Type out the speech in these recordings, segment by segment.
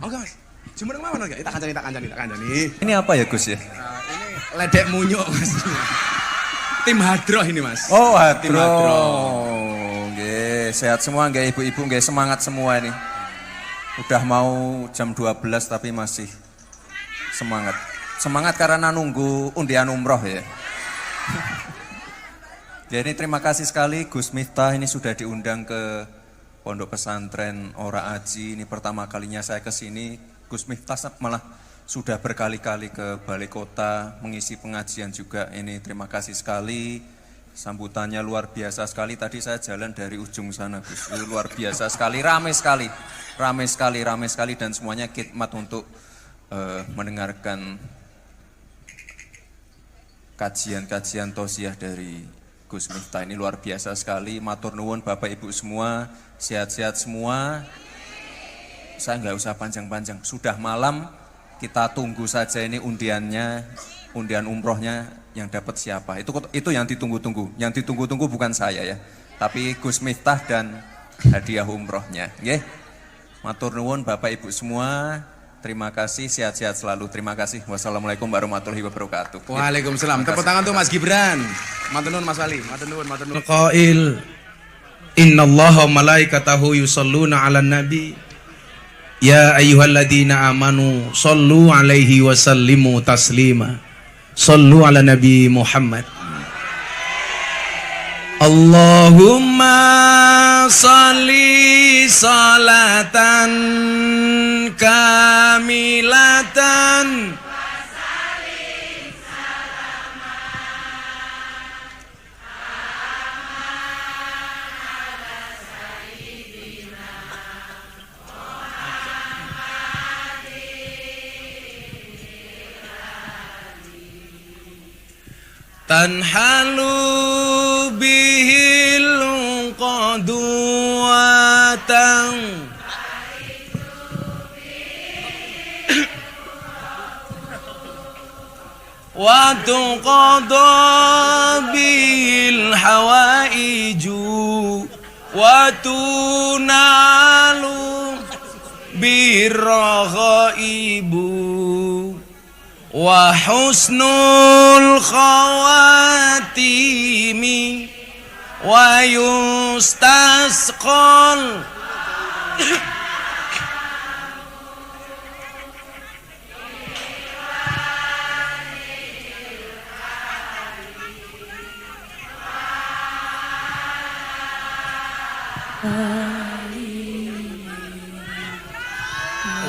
Oke Mas. Jumeneng mawon enggak? Tak kancani. Ini apa ya Gus ya? Ini ledek munyuk Mas. Tim Hadroh ini Mas. Oh, Tim Hadroh. Nggih, sehat semua nggih ibu-ibu, nggih semangat semua ini. Udah mau jam 12 tapi masih semangat. Semangat karena nunggu undian umroh ya. Jadi terima kasih sekali Gus Miftah ini sudah diundang ke Pondok Pesantren Ora Aji. Ini pertama kalinya saya ke sini. Gus Miftah malah sudah berkali-kali ke Balai Kota mengisi pengajian juga. Ini terima kasih sekali. Sambutannya luar biasa sekali. Tadi saya jalan dari ujung sana Gus. Itu luar biasa sekali, ramai sekali dan semuanya khidmat untuk mendengarkan kajian-kajian tausiah dari Gus Miftah. Ini luar biasa sekali. Matur nuwun Bapak Ibu semua, sehat-sehat semua. Saya nggak usah panjang-panjang. Sudah malam, kita tunggu saja ini undiannya, undian umrohnya yang dapat siapa. Itu yang ditunggu-tunggu. Yang ditunggu-tunggu bukan saya ya, tapi Gus Miftah dan hadiah umrohnya. Nggih. Matur nuwun Bapak Ibu semua. Terima kasih, sehat-sehat selalu. Terima kasih. Wassalamualaikum warahmatullahi wabarakatuh. Waalaikumsalam. Tepuk tangan untuk Mas Gibran. Matur nuwun Mas Ali. Matur nuwun. Qail innallaha malaikatahu yusholluna 'alan nabi ya ayyuhalladzina amanu shollu 'alaihi wa sallimu taslima. Shollu 'ala nabi Muhammad. Allahumma sholli salatan kamilatan tanhalu bihil qadwatan wa tuqadha bil hawaiju wa tunalu birghaibu wa husnul khawatimi wa yustasqal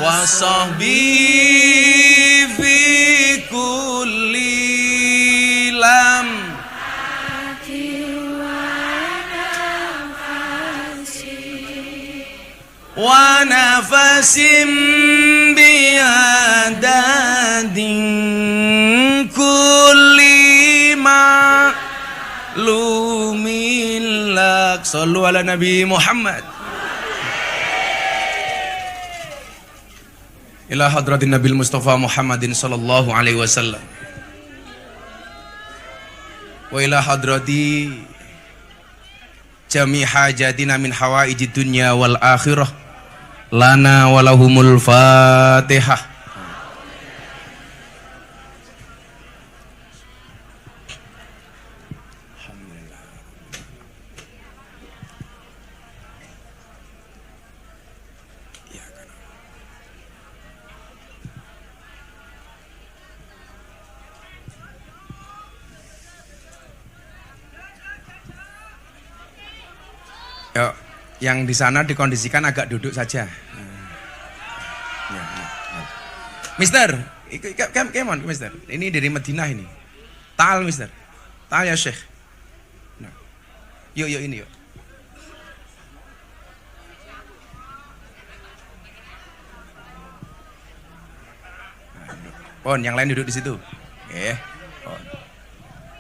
wa sahbi fi kulli lam wa nafasim biadadin kulli ma lumilak. Sallu ala Nabi Muhammad. Ila hadratin Nabil Mustafa Muhammadin sallallahu alaihi wasallam wa ila hadrati jami hajatina min hawaijid dunya wal akhirah lana walahumul fatihah. Yuk, yang di sana dikondisikan agak duduk saja. Mister, come on, Mister. Ini dari Madinah ini. Ta'al, Mister. Ta'al ya Syekh. Nah. Yuk ini yuk. Pon, yang lain duduk di situ.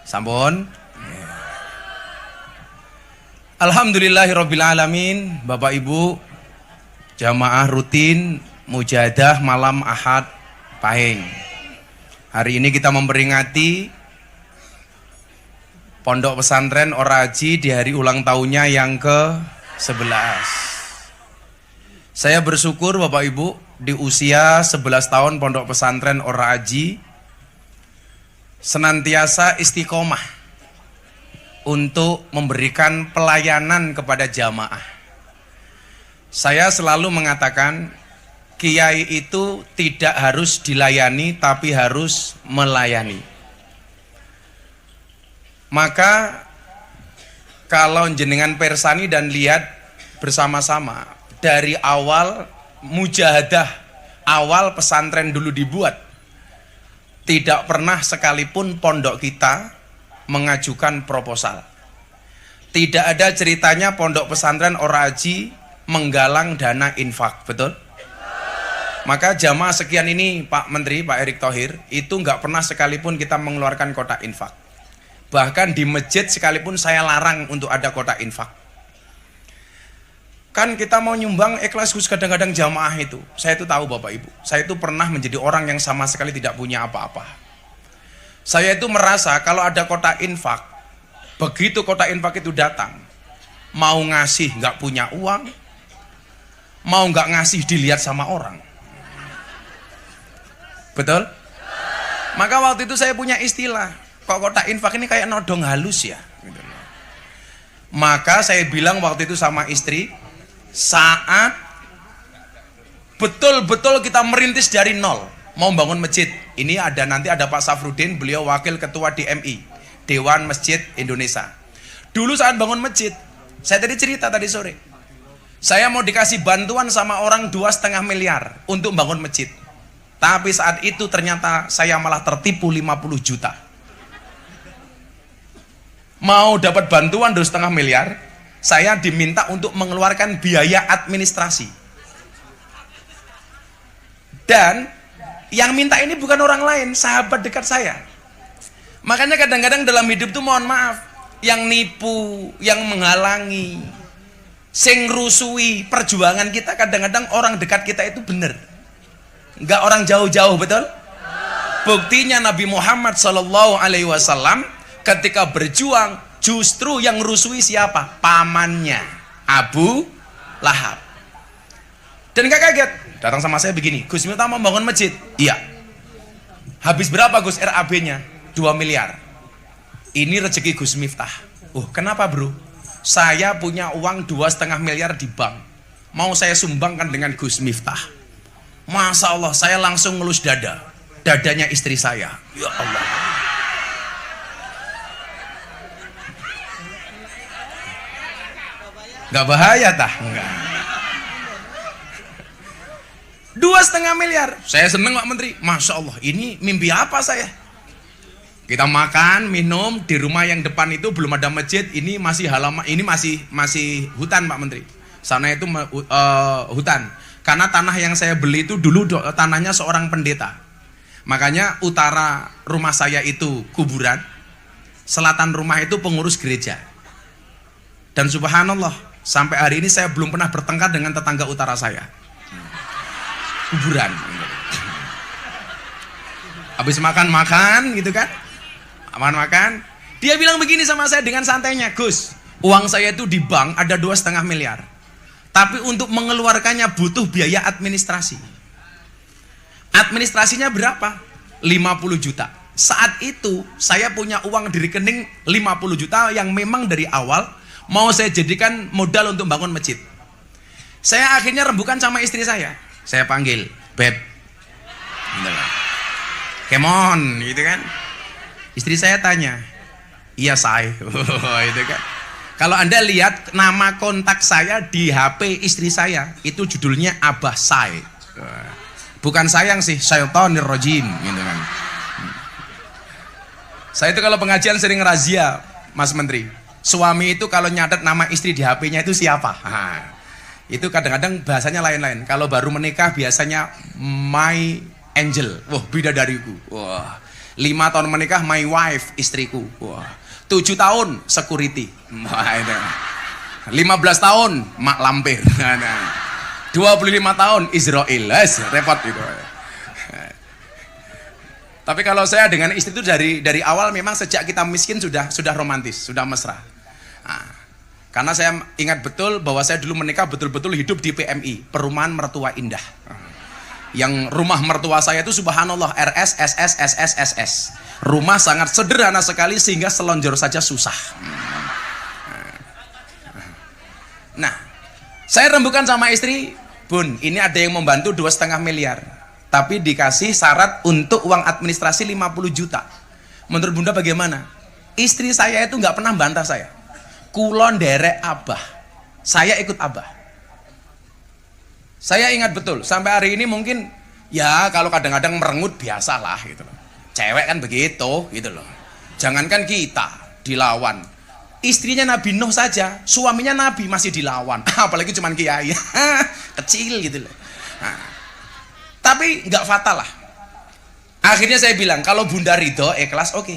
Sampun. Alhamdulillahirrabbilalamin. Bapak Ibu jamaah rutin mujadah malam Ahad Pahing. Hari ini kita memperingati Pondok Pesantren Ora Aji di hari ulang tahunnya yang ke-11. Saya bersyukur Bapak Ibu di usia 11 tahun pondok pesantren Ora Aji senantiasa istiqomah untuk memberikan pelayanan kepada jamaah. Saya selalu mengatakan kiai itu tidak harus dilayani tapi harus melayani. Maka kalau jenengan persani dan lihat bersama-sama dari awal mujahadah, awal pesantren dulu dibuat, tidak pernah sekalipun pondok kita mengajukan proposal. Tidak ada ceritanya pondok pesantren Ora Aji menggalang dana infak, betul? Maka jamaah sekian ini Pak Menteri, Pak Erick Thohir, itu nggak pernah sekalipun kita mengeluarkan kotak infak. Bahkan di masjid sekalipun saya larang untuk ada kotak infak. Kan kita mau nyumbang ikhlas Gus, kadang-kadang jamaah itu. Saya itu tahu Bapak Ibu. Saya itu pernah menjadi orang yang sama sekali tidak punya apa-apa. Saya itu merasa kalau ada kotak infak, begitu kotak infak itu datang, mau ngasih nggak punya uang, mau nggak ngasih dilihat sama orang. Betul? Maka waktu itu saya punya istilah, kok kotak infak ini kayak nodong halus ya? Maka saya bilang waktu itu sama istri, saat betul-betul kita merintis dari nol mau bangun masjid, ini nanti ada Pak Safrudin, beliau wakil ketua DMI, Dewan Masjid Indonesia. Dulu saat bangun masjid, saya tadi cerita tadi sore, saya mau dikasih bantuan sama orang 2,5 miliar untuk bangun masjid, tapi saat itu ternyata saya malah tertipu 50 juta. Mau dapat bantuan 2,5 miliar, saya diminta untuk mengeluarkan biaya administrasi. Dan yang minta ini bukan orang lain, sahabat dekat saya. Makanya kadang-kadang dalam hidup tuh mohon maaf, yang nipu, yang menghalangi, sing rusui perjuangan kita, kadang-kadang orang dekat kita itu benar. Enggak orang jauh-jauh, betul? Buktinya Nabi Muhammad SAW ketika berjuang, justru yang rusui siapa? Pamannya, Abu Lahab. Dan gak kaget, datang sama saya begini, Gus Miftah mau bangun masjid? Iya. Habis berapa Gus RAB-nya? 2 miliar. Ini rezeki Gus Miftah. Oh, kenapa bro? Saya punya uang 2,5 miliar di bank, mau saya sumbangkan dengan Gus Miftah. Masya Allah, saya langsung ngelus dadanya istri saya. Ya Allah. Gak bahaya tah? Enggak. 2,5 miliar. Saya seneng Pak Menteri. Masya Allah, ini mimpi apa saya? Kita makan, minum di rumah yang depan itu belum ada masjid. Ini masih halaman, ini masih hutan Pak Menteri. Sana itu hutan. Karena tanah yang saya beli itu dulu tanahnya seorang pendeta. Makanya utara rumah saya itu kuburan, selatan rumah itu pengurus gereja. Dan subhanallah, sampai hari ini saya belum pernah bertengkar dengan tetangga utara saya. Kuburan. Habis makan gitu kan, makan. Dia bilang begini sama saya dengan santainya, Gus, uang saya itu di bank ada 2,5 miliar, tapi untuk mengeluarkannya butuh biaya administrasi. Administrasinya berapa? 50 juta. Saat itu saya punya uang di rekening 50 juta yang memang dari awal mau saya jadikan modal untuk bangun masjid. Saya akhirnya rembukan sama istri saya. Saya panggil, Beb, come on, gitu kan. Istri saya tanya, iya saya. Itu kan. Kalau Anda lihat nama kontak saya di HP istri saya, itu judulnya Abah Say. Bukan sayang sih, Syaitonir Rajim, gitu kan. Saya itu kalau pengajian sering razia, Mas Menteri. Suami itu kalau nyatet nama istri di HP-nya itu siapa? Itu kadang-kadang bahasanya lain-lain. Kalau baru menikah biasanya my angel, wah bidadariku. Wah, 5 tahun menikah my wife, istriku. Wah, 7 tahun security. Wah, itu. 15 tahun mak lampir. 25 tahun Israel. Repot itu. Tapi kalau saya dengan istri itu dari awal memang sejak kita miskin sudah romantis, sudah mesra. Karena saya ingat betul bahwa saya dulu menikah betul-betul hidup di PMI, Perumahan Mertua Indah. Yang rumah mertua saya itu subhanallah RS, SS, SS, SS. Rumah sangat sederhana sekali sehingga selonjor saja susah. Nah, saya rembukan sama istri, Bun, ini ada yang membantu 2,5 miliar. Tapi dikasih syarat untuk uang administrasi 50 juta. Menurut Bunda bagaimana? Istri saya itu nggak pernah bantah saya. Kulon derek abah. Saya ikut abah. Saya ingat betul, sampai hari ini mungkin ya kalau kadang-kadang merengut biasalah gitu loh. Cewek kan begitu gitu loh. Jangankan kita dilawan. Istrinya Nabi Nuh saja, suaminya Nabi masih dilawan. Apalagi cuman kiai. Kecil gitu loh. Nah, tapi nggak fatal lah. Akhirnya saya bilang, kalau Bunda ridho, ikhlas, oke.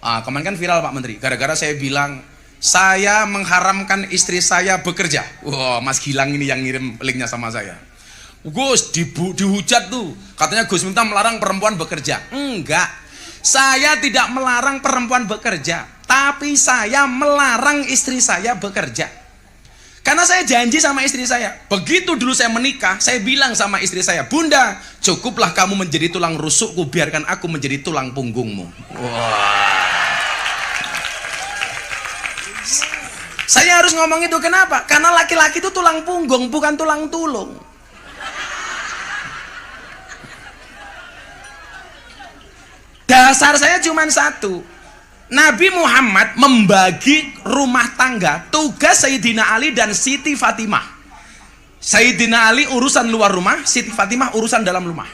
Kemarin kan viral Pak Menteri, gara-gara saya bilang saya mengharamkan istri saya bekerja. Wah, Mas Gilang ini yang ngirim linknya sama saya. Gus, dihujat tuh, katanya Gus minta melarang perempuan bekerja. Enggak, saya tidak melarang perempuan bekerja, tapi saya melarang istri saya bekerja. Karena saya janji sama istri saya, begitu dulu saya menikah, saya bilang sama istri saya, Bunda, cukuplah kamu menjadi tulang rusukku, biarkan aku menjadi tulang punggungmu. Wah. Saya harus ngomong itu kenapa? Karena laki-laki itu tulang punggung, bukan tulang tulung. Dasar saya cuma satu. Nabi Muhammad membagi rumah tangga, tugas Sayyidina Ali dan Siti Fatimah. Sayyidina Ali urusan luar rumah, Siti Fatimah urusan dalam rumah.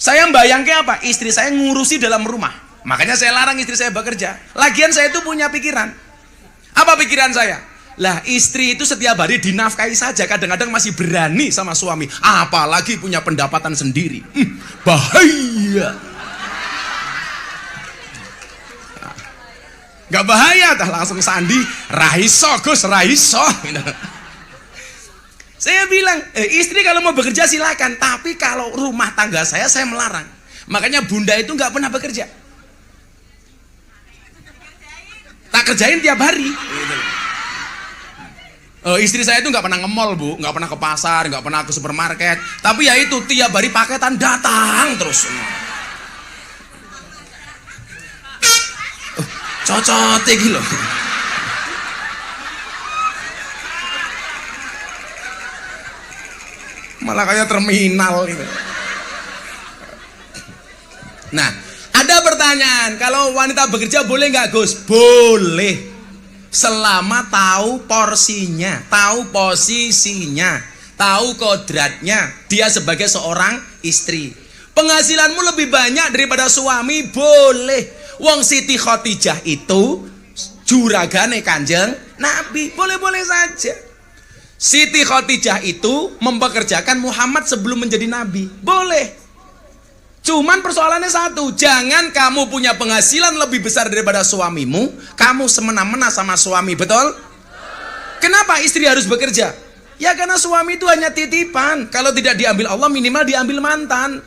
Saya membayangkan apa? Istri saya ngurusi dalam rumah. Makanya saya larang istri saya bekerja. Lagian saya itu punya pikiran. Apa pikiran saya? Lah, istri itu setiap hari dinafkahi saja, kadang-kadang masih berani sama suami, apalagi punya pendapatan sendiri. Bahaya. Gak bahaya, dah langsung sandi, raiso Gus, raiso. Saya bilang, istri kalau mau bekerja silakan, tapi kalau rumah tangga saya melarang. Makanya Bunda itu gak pernah bekerja. Tak kerjain tiap hari. Istri saya itu gak pernah nge-mall, Bu, gak pernah ke pasar, gak pernah ke supermarket. Tapi ya itu, tiap hari paketan datang terus. Cocot iki lho. Malah kayak terminal gitu. Nah, ada pertanyaan, kalau wanita bekerja boleh nggak Gus? Boleh, selama tahu porsinya, tahu posisinya, tahu kodratnya. Dia sebagai seorang istri, penghasilanmu lebih banyak daripada suami, boleh. Wong Siti Khadijah itu juragane Kanjeng Nabi, boleh-boleh saja. Siti Khadijah itu mempekerjakan Muhammad sebelum menjadi Nabi, boleh. Cuman persoalannya satu, jangan kamu punya penghasilan lebih besar daripada suamimu, kamu semena-mena sama suami, betul? Kenapa istri harus bekerja? Ya karena suami itu hanya titipan, kalau tidak diambil Allah minimal diambil mantan.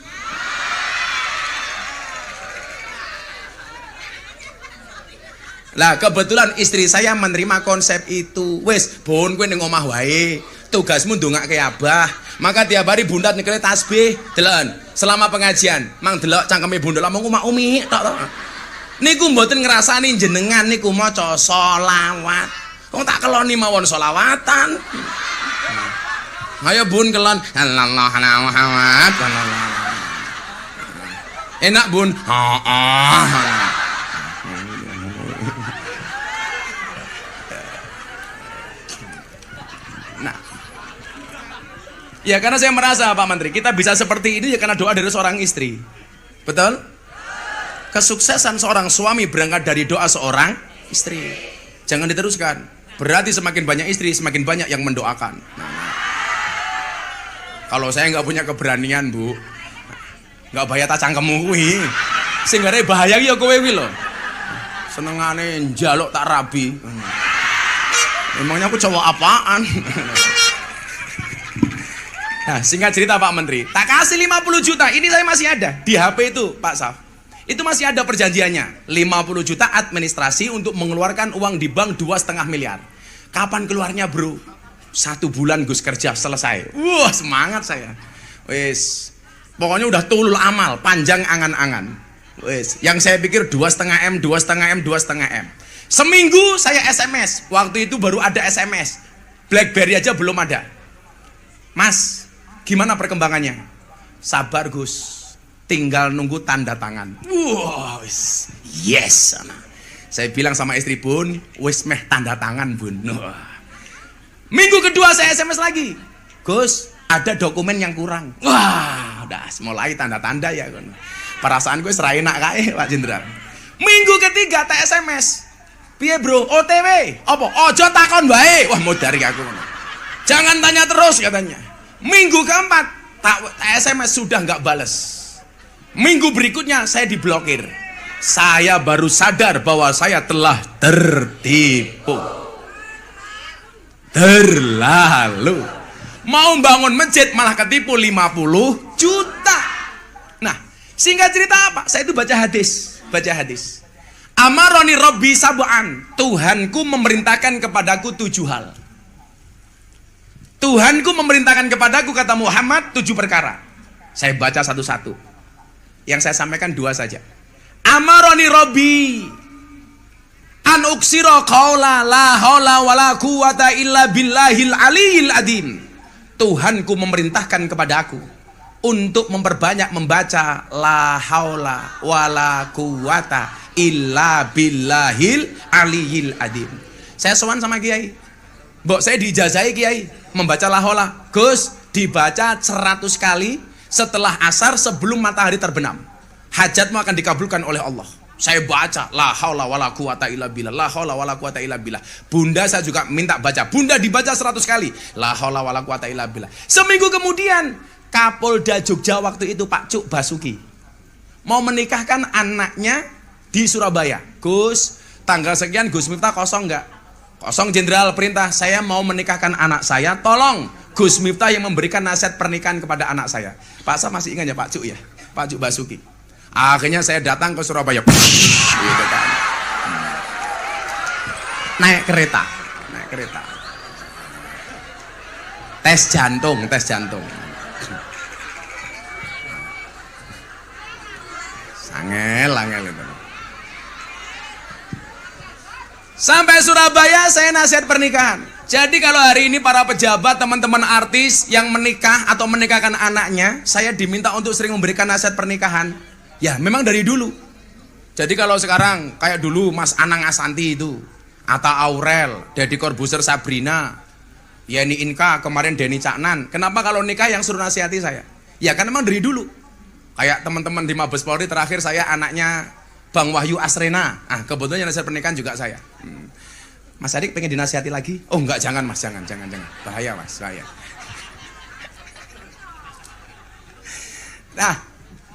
Lah kebetulan istri saya menerima konsep itu. Wes, Bun, kowe ning omah wae. Tugasmu ndongake Abah. Maka tiap hari Bunda nyekeli tasbih, delon. Selama pengajian, mang delok cangkeme Bunda mung umi tok to. Niku mboten ngrasani jenengan niku maca selawat. Wong tak keloni mawon selawatan. Ayo Bun kelon Allah Muhammad. Enak Bun. Heeh. Ya karena saya merasa Pak Menteri, kita bisa seperti ini ya karena doa dari seorang istri. Betul? Kesuksesan seorang suami berangkat dari doa seorang istri. Jangan diteruskan. Berarti semakin banyak istri, semakin banyak yang mendoakan. Kalau saya nggak punya keberanian, Bu, nggak bahaya tak cangkemmu kuwi. Sing gare bahaya ya kowe kuwi lho. Senengane njaluk tak rabi. Emangnya aku cowok apaan? Nah, singkat cerita Pak Menteri, tak kasih 50 juta, ini saya masih ada di HP itu Pak Saf. Itu masih ada perjanjiannya, 50 juta administrasi untuk mengeluarkan uang di bank 2,5 miliar. Kapan keluarnya bro? 1 bulan Gus kerja selesai. Wah semangat saya. Wis. Pokoknya udah tulul amal, panjang angan-angan. Wis, yang saya pikir 2,5 M, 2,5 M, 2,5 M. Seminggu saya SMS. Waktu itu baru ada SMS. BlackBerry aja belum ada. Mas, gimana perkembangannya? Sabar Gus, tinggal nunggu tanda tangan. Wow, yes. Saya bilang sama istri, Bun, wis meh tanda tangan, Bun. Minggu kedua saya SMS lagi. Gus, ada dokumen yang kurang. Wah, udah mulai tanda-tanda ya. Perasaan gue serai enak kae, Pak Jenderal. Minggu ketiga tak SMS. Piye bro, OTW? Apa? Ojo takon bae. Wah, mau dari aku. Jangan tanya terus katanya. Minggu keempat tak SMS sudah nggak bales. Minggu berikutnya saya diblokir. Saya baru sadar bahwa saya telah tertipu. Terlalu. Mau bangun masjid malah ketipu 50 juta. Nah, singkat cerita apa? Saya itu baca hadis. Amaroni Robbi sab'an. Tuhanku memerintahkan kepadaku 7 hal. Tuhanku memerintahkan kepadaku, kata Muhammad, 7 perkara. Saya baca satu-satu. Yang saya sampaikan 2 saja. Amaroni Robbi an uksiro qaula la haula wala quwata illa billahil aliyil adim. Tuhanku memerintahkan kepada aku untuk memperbanyak membaca la haula wala quwata illa billahil aliyil adim. Saya sowan sama Kiai. Mbok saya diijazahi Kiai membaca la haula. Gus, dibaca 100 kali setelah asar sebelum matahari terbenam. Hajatmu akan dikabulkan oleh Allah. Saya baca la haula wala quwata illa billah, la haula wala quwata illa billah. Bunda saya juga minta baca. Bunda dibaca 100 kali. La haula wala quwata illa billah. Seminggu kemudian Kapolda Jogja waktu itu Pak Cuk Basuki mau menikahkan anaknya di Surabaya. Gus, tanggal sekian Gus Miftah kosong enggak? Kosong Jenderal, perintah saya mau menikahkan anak saya. Tolong Gus Miftah yang memberikan nasihat pernikahan kepada anak saya. Pak, saya masih ingat ya Pak Cuk ya, Pak Cuk Basuki. Akhirnya saya datang ke Surabaya. Gitu kan. Naik kereta. Tes jantung. Angel itu. Sampai Surabaya saya nasihat pernikahan. Jadi kalau hari ini para pejabat, teman-teman artis yang menikah atau menikahkan anaknya, saya diminta untuk sering memberikan nasihat pernikahan. Ya memang dari dulu. Jadi kalau sekarang kayak dulu Mas Anang Asanti itu, Atta Aurel, Deddy Corbuzier, Sabrina, Yeni Inka, kemarin Denny Caknan. Kenapa kalau nikah yang suruh nasihati saya? Ya kan memang dari dulu. Kayak teman-teman di Mabes Polri terakhir saya anaknya Bang Wahyu Asrena. Kebetulan yang nasihat pernikahan juga saya. Mas Adik pengen dinasihati lagi? Oh enggak, jangan Mas, jangan. Bahaya Mas, bahaya. Nah,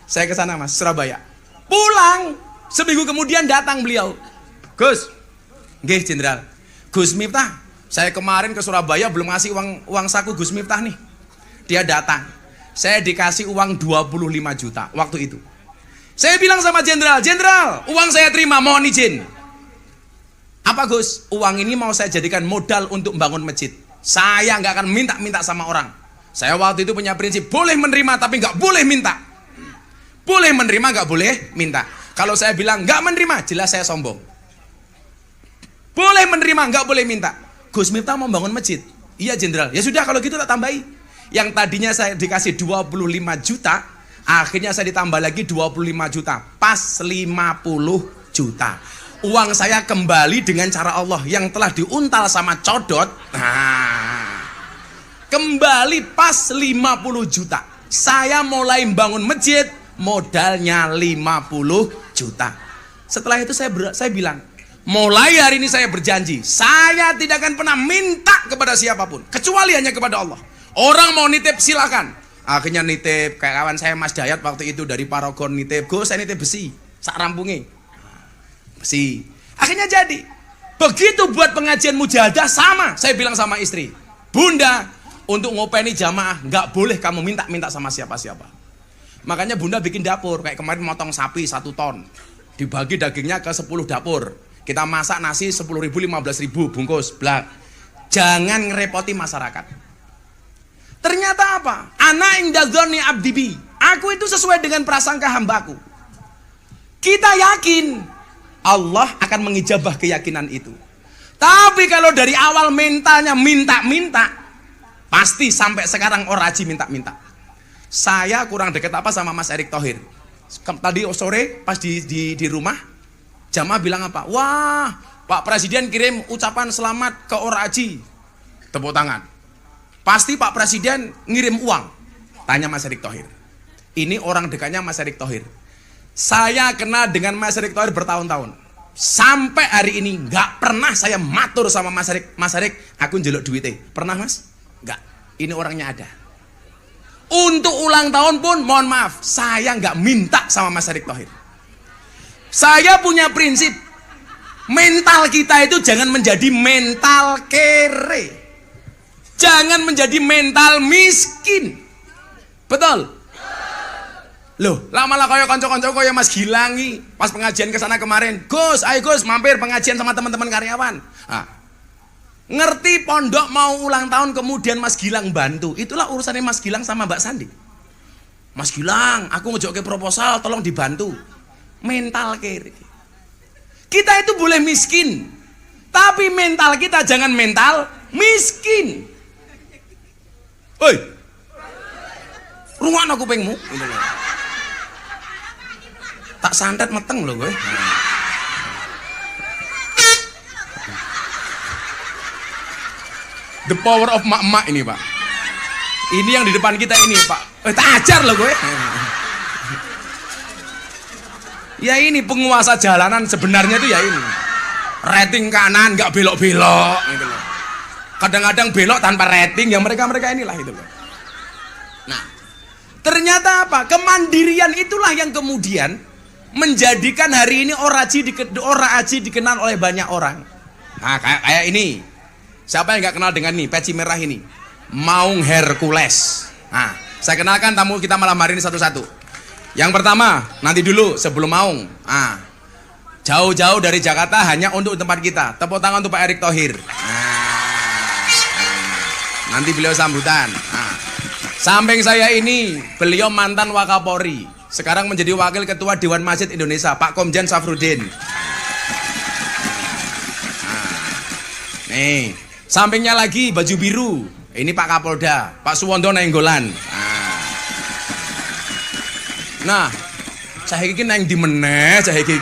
saya ke sana Mas, Surabaya. Pulang, seminggu kemudian datang beliau. Gus, nggih Jenderal. Gus Miftah, saya kemarin ke Surabaya belum ngasih uang saku Gus Miftah nih. Dia datang. Saya dikasih uang 25 juta waktu itu. Saya bilang sama Jenderal, uang saya terima, mohon izin. Apa Gus? Uang ini mau saya jadikan modal untuk membangun masjid. Saya nggak akan minta sama orang. Saya waktu itu punya prinsip, boleh menerima tapi nggak boleh minta. Boleh menerima, nggak boleh minta. Kalau saya bilang nggak menerima, jelas saya sombong. Boleh menerima, nggak boleh minta. Gus Miftah mau bangun masjid. Iya Jenderal. Ya sudah kalau gitu tak tambahi. Yang tadinya saya dikasih 25 juta, akhirnya saya ditambah lagi 25 juta. Pas 50 juta. Uang saya kembali dengan cara Allah yang telah diuntal sama codot. Kembali pas 50 juta. Saya mulai bangun masjid, modalnya 50 juta. Setelah itu saya bilang, mulai hari ini saya berjanji, saya tidak akan pernah minta kepada siapapun, kecuali hanya kepada Allah. Orang mau nitip silakan. Akhirnya nitip, kayak kawan saya Mas Dayat waktu itu dari Paragon nitip, Gus saya nitip besi, sak rampungnya. Besi. Akhirnya jadi. Begitu buat pengajian mujahadah sama. Saya bilang sama istri, Bunda, untuk ngopeni jamaah nggak boleh kamu minta sama siapa-siapa. Makanya Bunda bikin dapur, kayak kemarin motong sapi 1 ton. Dibagi dagingnya ke 10 dapur. Kita masak nasi 10.000, 15.000 bungkus, blak. Jangan ngerepoti masyarakat. Ternyata apa? Ana inda dzanni abdi bi. Aku itu sesuai dengan prasangka hambaku. Kita yakin Allah akan mengijabah keyakinan itu. Tapi kalau dari awal mentalnya minta-minta, pasti sampai sekarang oraji minta-minta. Saya kurang dekat apa sama Mas Erick Thohir. Tadi sore pas di rumah, jamaah bilang apa? Wah, Pak Presiden kirim ucapan selamat ke oraji. Tepuk tangan. Pasti Pak Presiden ngirim uang. Tanya Mas Erick Thohir. Ini orang dekatnya Mas Erick Thohir. Saya kenal dengan Mas Erick Thohir bertahun-tahun. Sampai hari ini nggak pernah saya matur sama Mas Erick. Mas Erick, aku njeluk duitnya. Pernah Mas? Nggak. Ini orangnya ada. Untuk ulang tahun pun, mohon maaf, saya nggak minta sama Mas Erick Thohir. Saya punya prinsip, mental kita itu jangan menjadi mental kere, jangan menjadi mental miskin. Betul? Loh, lama-lama kaya konco-konco kaya Mas Gilangi pas pengajian ke sana kemarin. Gus, ayo Gus, mampir pengajian sama teman-teman karyawan. Nah, ngerti pondok mau ulang tahun kemudian Mas Gilang bantu. Itulah urusannya Mas Gilang sama Mbak Sandi. Mas Gilang, aku ngejok ke proposal, tolong dibantu. Mental kere. Kita itu boleh miskin, tapi mental kita jangan mental miskin. Oi, rungokno kupingmu. Tak santet meteng loh gue. The power of mak-mak ini Pak. Ini yang di depan kita ini Pak. Tak ajar loh gue. Ya ini penguasa jalanan sebenarnya itu ya ini. Rating kanan nggak belok-belok gitu loh. Kadang-kadang belok tanpa rating, yang mereka-mereka inilah itu loh. Nah, ternyata apa? Kemandirian itulah yang kemudian menjadikan hari ini oraji dikenal oleh banyak orang. Nah, kayak ini. Siapa yang nggak kenal dengan ini? Peci merah ini. Maung Hercules. Nah, saya kenalkan tamu kita malam hari ini satu-satu. Yang pertama, nanti dulu sebelum Maung. Nah, jauh-jauh dari Jakarta hanya untuk tempat kita. Tepuk tangan untuk Pak Erick Thohir. Nanti beliau sambutan. Nah, samping saya ini, beliau mantan Wakapolri. Sekarang menjadi Wakil Ketua Dewan Masjid Indonesia, Pak Komjen Safruddin. Nih, sampingnya lagi baju biru. Ini Pak Kapolda, Pak Suwondo Nainggolan. Nah, saya iki nang di meneh, saya iki.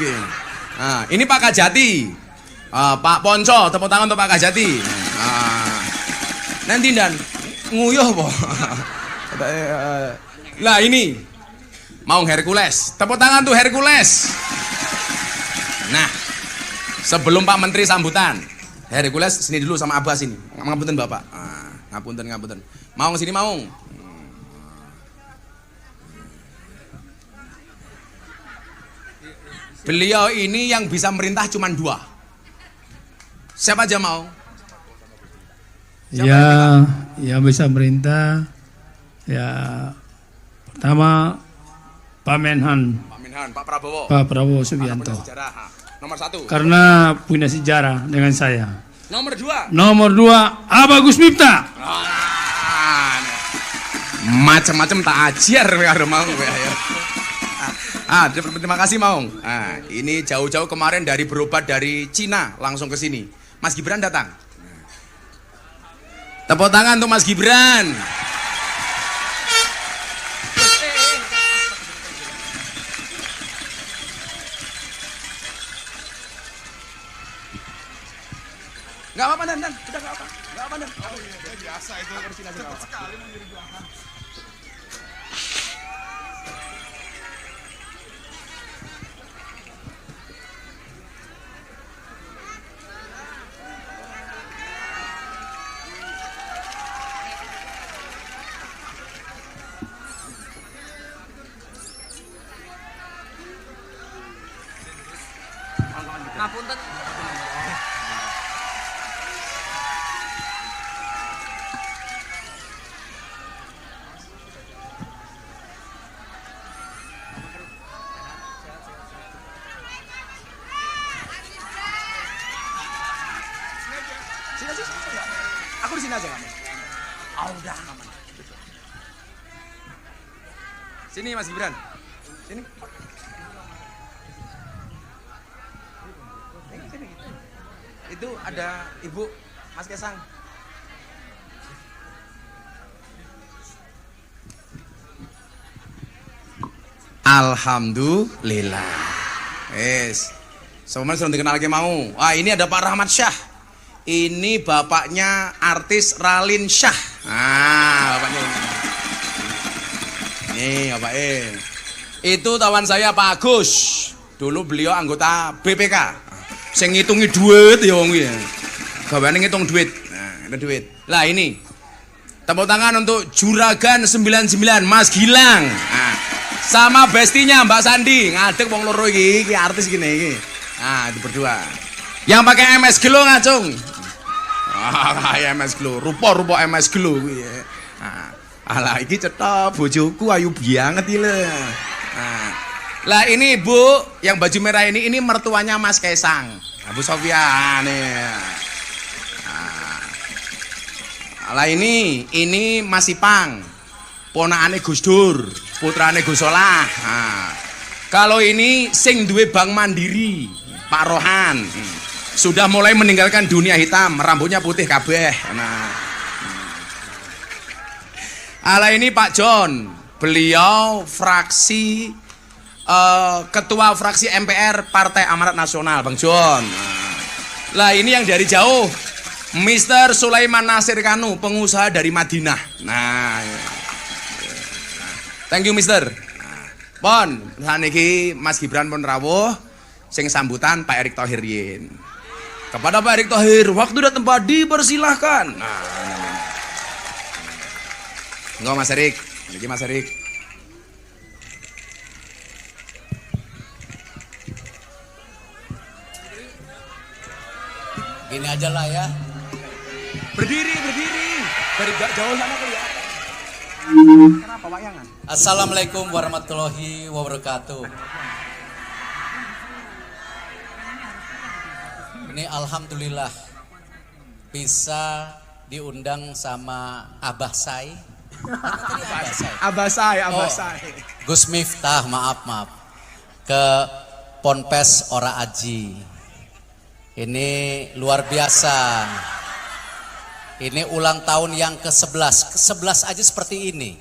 Nah, ini Pak Kajati. Pak Ponco, tepuk tangan untuk Pak Kajati. Nanti dan nguyuh po. Lah ini Maung Hercules. Tepuk tangan tuh Hercules. Nah, sebelum Pak Menteri sambutan, Hercules sini dulu sama Abah sini. Ngapunten Bapak. Ngapunten. Maung sini Maung. Beliau ini yang bisa merintah cuma 2. Siapa aja mau? Ya bisa merintah. Ya pertama Pak Menhan, Pak Prabowo. Pak Prabowo Subianto. Nomor 1. Karena punya sejarah dengan saya. Nomor 2. Nomor 2 Abah Gus Miftah. Macam-macam tak ajar karo mau ya. Terima kasih Maung. Ini jauh-jauh kemarin dari berobat dari Cina langsung ke sini. Mas Gibran datang. Tepuk tangan untuk Mas Gibran. Gak apa-apa Dan, udah gak apa. Gak apa Dan. Oh iya, biasa itu. Cepat sekali menyerjuangkan. Ngapunten. Sini aja. Aku di sini aja kamu. Oh, udah aman. Sini Mas Gibran. Sini. Sini. Itu ada Ibu Mas Kesang. Alhamdulillah. Yes. Semuanya sudah dikenal lagi mau. Wah, ini ada Pak Rahmat Syah. Ini bapaknya artis Ralin Syah. Nah, bapaknya ini. Nih, Bapak Itu tawan saya Pak Agus. Dulu beliau anggota BPK. Saya ngitungi duit ya wong ya. Gawane ngitung duit. Nah, itu duit. Lah ini. Tepuk tangan untuk Juragan 99 Mas Gilang. Nah, sama bestinya Mbak Sandi. Ngadeg wong loro iki artis gini iki. Nah, itu berdua. Yang pakai MS Glow ngacung. Ah, MS Glow. Rupa-rupa MS Glow kuwi ya. Nah, alah iki cetha bojoku ayu banget iki lho. Nah. Lah ini Bu, yang baju merah ini mertuanya Mas Kaisang. Nah, Bu Sofia nih. Nah. Lah ini Mas Ipang. Ponakane Gus Dur, putrane Gus Solah. Nah. Kalau ini sing duwe Bank Mandiri, Pak Rohan. Sudah mulai meninggalkan dunia hitam, rambutnya putih kabeh. Nah. Ala ini Pak John, beliau fraksi ketua fraksi MPR Partai Amanat Nasional, Bang John. Lah ini yang dari jauh, Mr. Sulaiman Nasir Kanu, pengusaha dari Madinah. Nah, thank you Mr. Pon, saniki Mas Gibran pun rawuh, sing sambutan Pak Erick Thohir yen. Kepada Pak Erick Thohir, waktu dan tempat dipersilahkan. Nah, enggak Mas Erick, ini Mas Erick. Gini aja lah ya. Berdiri. Dari jauh sana kelihatan. Kenapa wayangan? Assalamualaikum warahmatullahi wabarakatuh. Ini alhamdulillah bisa diundang sama Abah Sai. Abah Sai. Gus Miftah, maaf. Ke Ponpes Ora Aji. Ini luar biasa. Ini ulang tahun yang ke-11. Ke-11 aja seperti ini.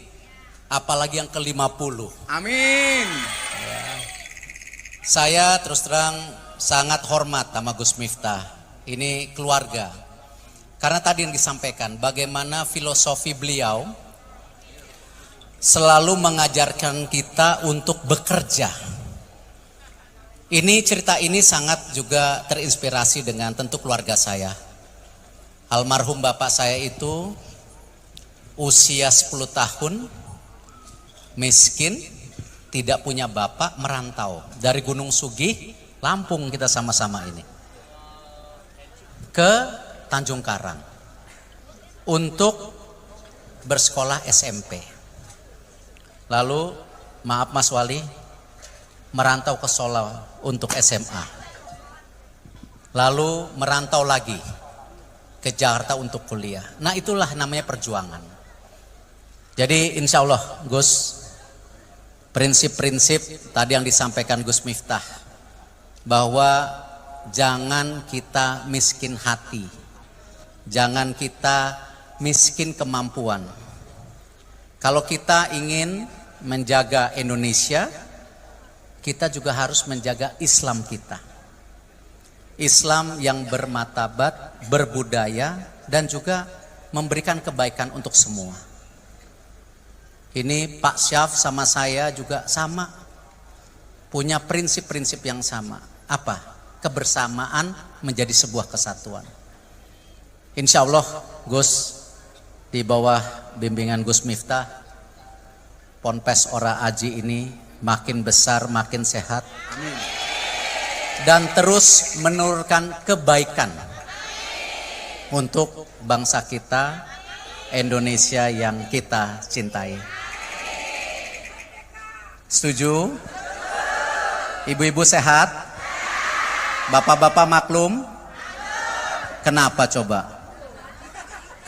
Apalagi yang ke-50. Amin. Ya. Saya terus terang sangat hormat sama Gus Miftah. Ini keluarga. Karena tadi yang disampaikan bagaimana filosofi beliau selalu mengajarkan kita untuk bekerja. Cerita ini sangat juga terinspirasi dengan tentu keluarga saya. Almarhum bapak saya itu usia 10 tahun, miskin, tidak punya bapak, merantau dari Gunung Sugih, Lampung kita sama-sama ini, ke Tanjung Karang untuk bersekolah SMP. Lalu maaf Mas Wali, merantau ke Solo untuk SMA. Lalu merantau lagi ke Jakarta untuk kuliah. Nah itulah namanya perjuangan. Jadi insya Allah Gus, prinsip-prinsip tadi yang disampaikan Gus Miftah, bahwa jangan kita miskin hati, jangan kita miskin kemampuan. Kalau kita ingin menjaga Indonesia, kita juga harus menjaga Islam kita. Islam yang bermartabat, berbudaya, dan juga memberikan kebaikan untuk semua. Ini Pak Syaf sama saya juga sama, punya prinsip-prinsip yang sama. Apa? Kebersamaan menjadi sebuah kesatuan. Insya Allah Gus, di bawah bimbingan Gus Miftah, Ponpes Ora Aji ini makin besar, makin sehat. Amin. Dan terus menurunkan kebaikan untuk bangsa kita, Indonesia yang kita cintai. Setuju? Ibu-ibu sehat? Bapak-bapak maklum? Kenapa coba?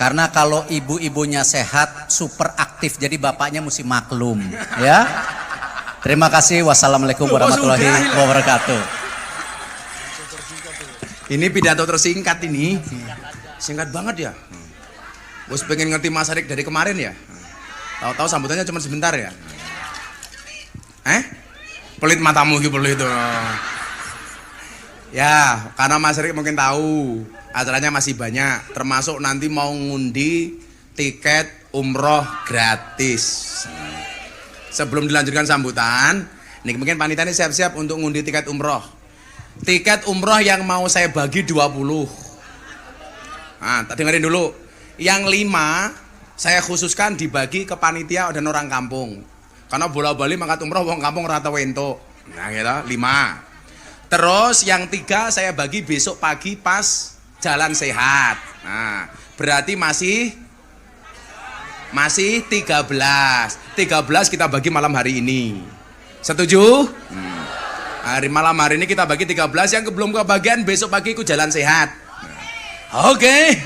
Karena kalau ibu-ibunya sehat, super aktif, jadi bapaknya mesti maklum, ya. Terima kasih. Wassalamualaikum warahmatullahi sudah, hilang. wabarakatuh. Ini pidato tersingkat ini. Singkat banget ya. Bos pengen ngerti Mas Arik dari kemarin ya. Tahu-tahu sambutannya cuma sebentar ya. Pelit matamu gitu pelit itu. Ya, karena Mas Arik mungkin tahu acaranya masih banyak, termasuk nanti mau ngundi tiket umroh gratis. Sebelum dilanjutkan sambutan, nih mungkin panitia ini siap-siap untuk ngundi tiket umroh. Tiket umroh yang mau saya bagi 20. Nah, tak dengerin dulu. Yang 5 saya khususkan dibagi ke panitia dan orang kampung. Karena bola-bali mangkat umroh wong kampung rata wento. Nah, gitu, 5. Terus yang 3 saya bagi besok pagi pas jalan sehat. Nah, berarti masih 13. 13 kita bagi malam hari ini. Setuju? Malam hari ini kita bagi 13, yang belum kebagian besok pagi ikut jalan sehat. Oke.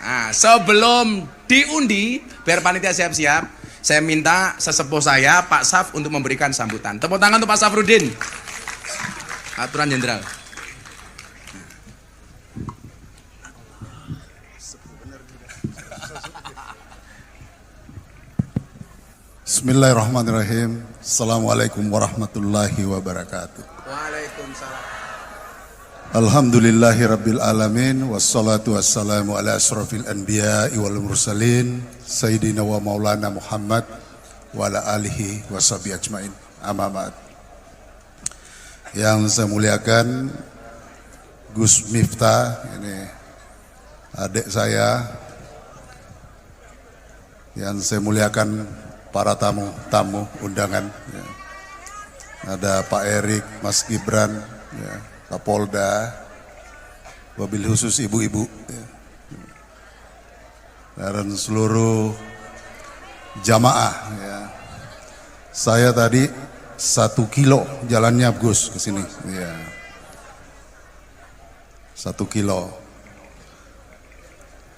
Nah, sebelum diundi, biar panitia siap-siap, saya minta sesepuh saya Pak Saf untuk memberikan sambutan. Tepuk tangan untuk Pak Safrudin. Aturan Jenderal. Bismillahirrahmanirrahim. Assalamualaikum warahmatullahi wabarakatuh. Waalaikumsalam. Alhamdulillahi rabbil alamin. Wassalatu wassalamu ala asrafil anbiya'i wal mursalin Sayyidina wa maulana Muhammad wa ala alihi wa sahbihi ajmain. Amma ba'd. Yang saya muliakan Gus Miftah, ini adik saya. Yang saya muliakan para tamu undangan ya. Ada Pak Erik, Mas Gibran ya, Kapolda, wabil khusus ibu-ibu ya. Dan seluruh jamaah ya. Saya tadi 1 kilo jalannya Gus ke sini ya. 1 kilo.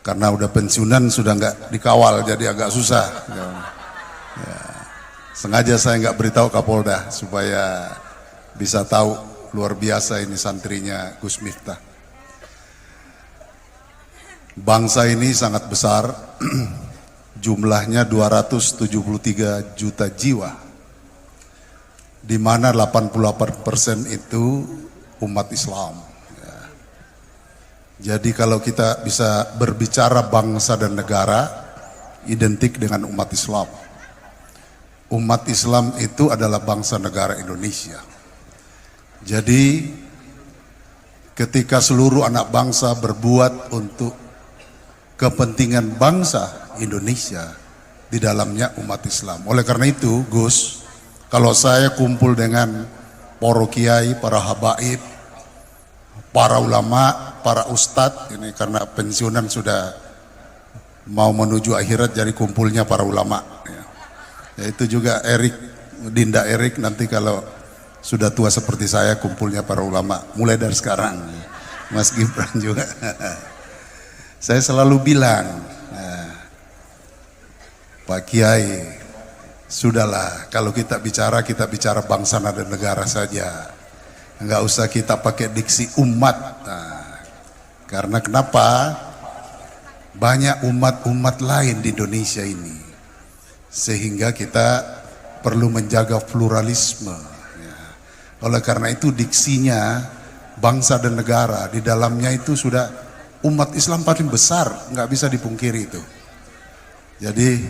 Karena udah pensiunan sudah nggak dikawal jadi agak susah ya. Ya, sengaja saya nggak beritahu Kapolda supaya bisa tahu luar biasa ini santrinya Gus Miftah. Bangsa ini sangat besar, jumlahnya 273 juta jiwa, di mana 88% itu umat Islam. Ya. Jadi kalau kita bisa berbicara bangsa dan negara, identik dengan umat Islam. Umat Islam itu adalah bangsa negara Indonesia. Jadi ketika seluruh anak bangsa berbuat untuk kepentingan bangsa Indonesia, di dalamnya umat Islam. Oleh karena itu, Gus, kalau saya kumpul dengan para kiai, para habaib, para ulama, para ustadz, ini karena pensiunan sudah mau menuju akhirat, jadi kumpulnya para ulama. Ya, itu juga Dinda Erik nanti kalau sudah tua seperti saya kumpulnya para ulama. Mulai dari sekarang, Mas Gibran juga. Saya selalu bilang, Pak Kiai, sudahlah kalau kita bicara bangsa dan negara saja. Enggak usah kita pakai diksi umat. Karena kenapa? Banyak umat-umat lain di Indonesia ini. Sehingga kita perlu menjaga pluralisme. Ya. Oleh karena itu diksinya bangsa dan negara, di dalamnya itu sudah umat Islam paling besar, nggak bisa dipungkiri itu. Jadi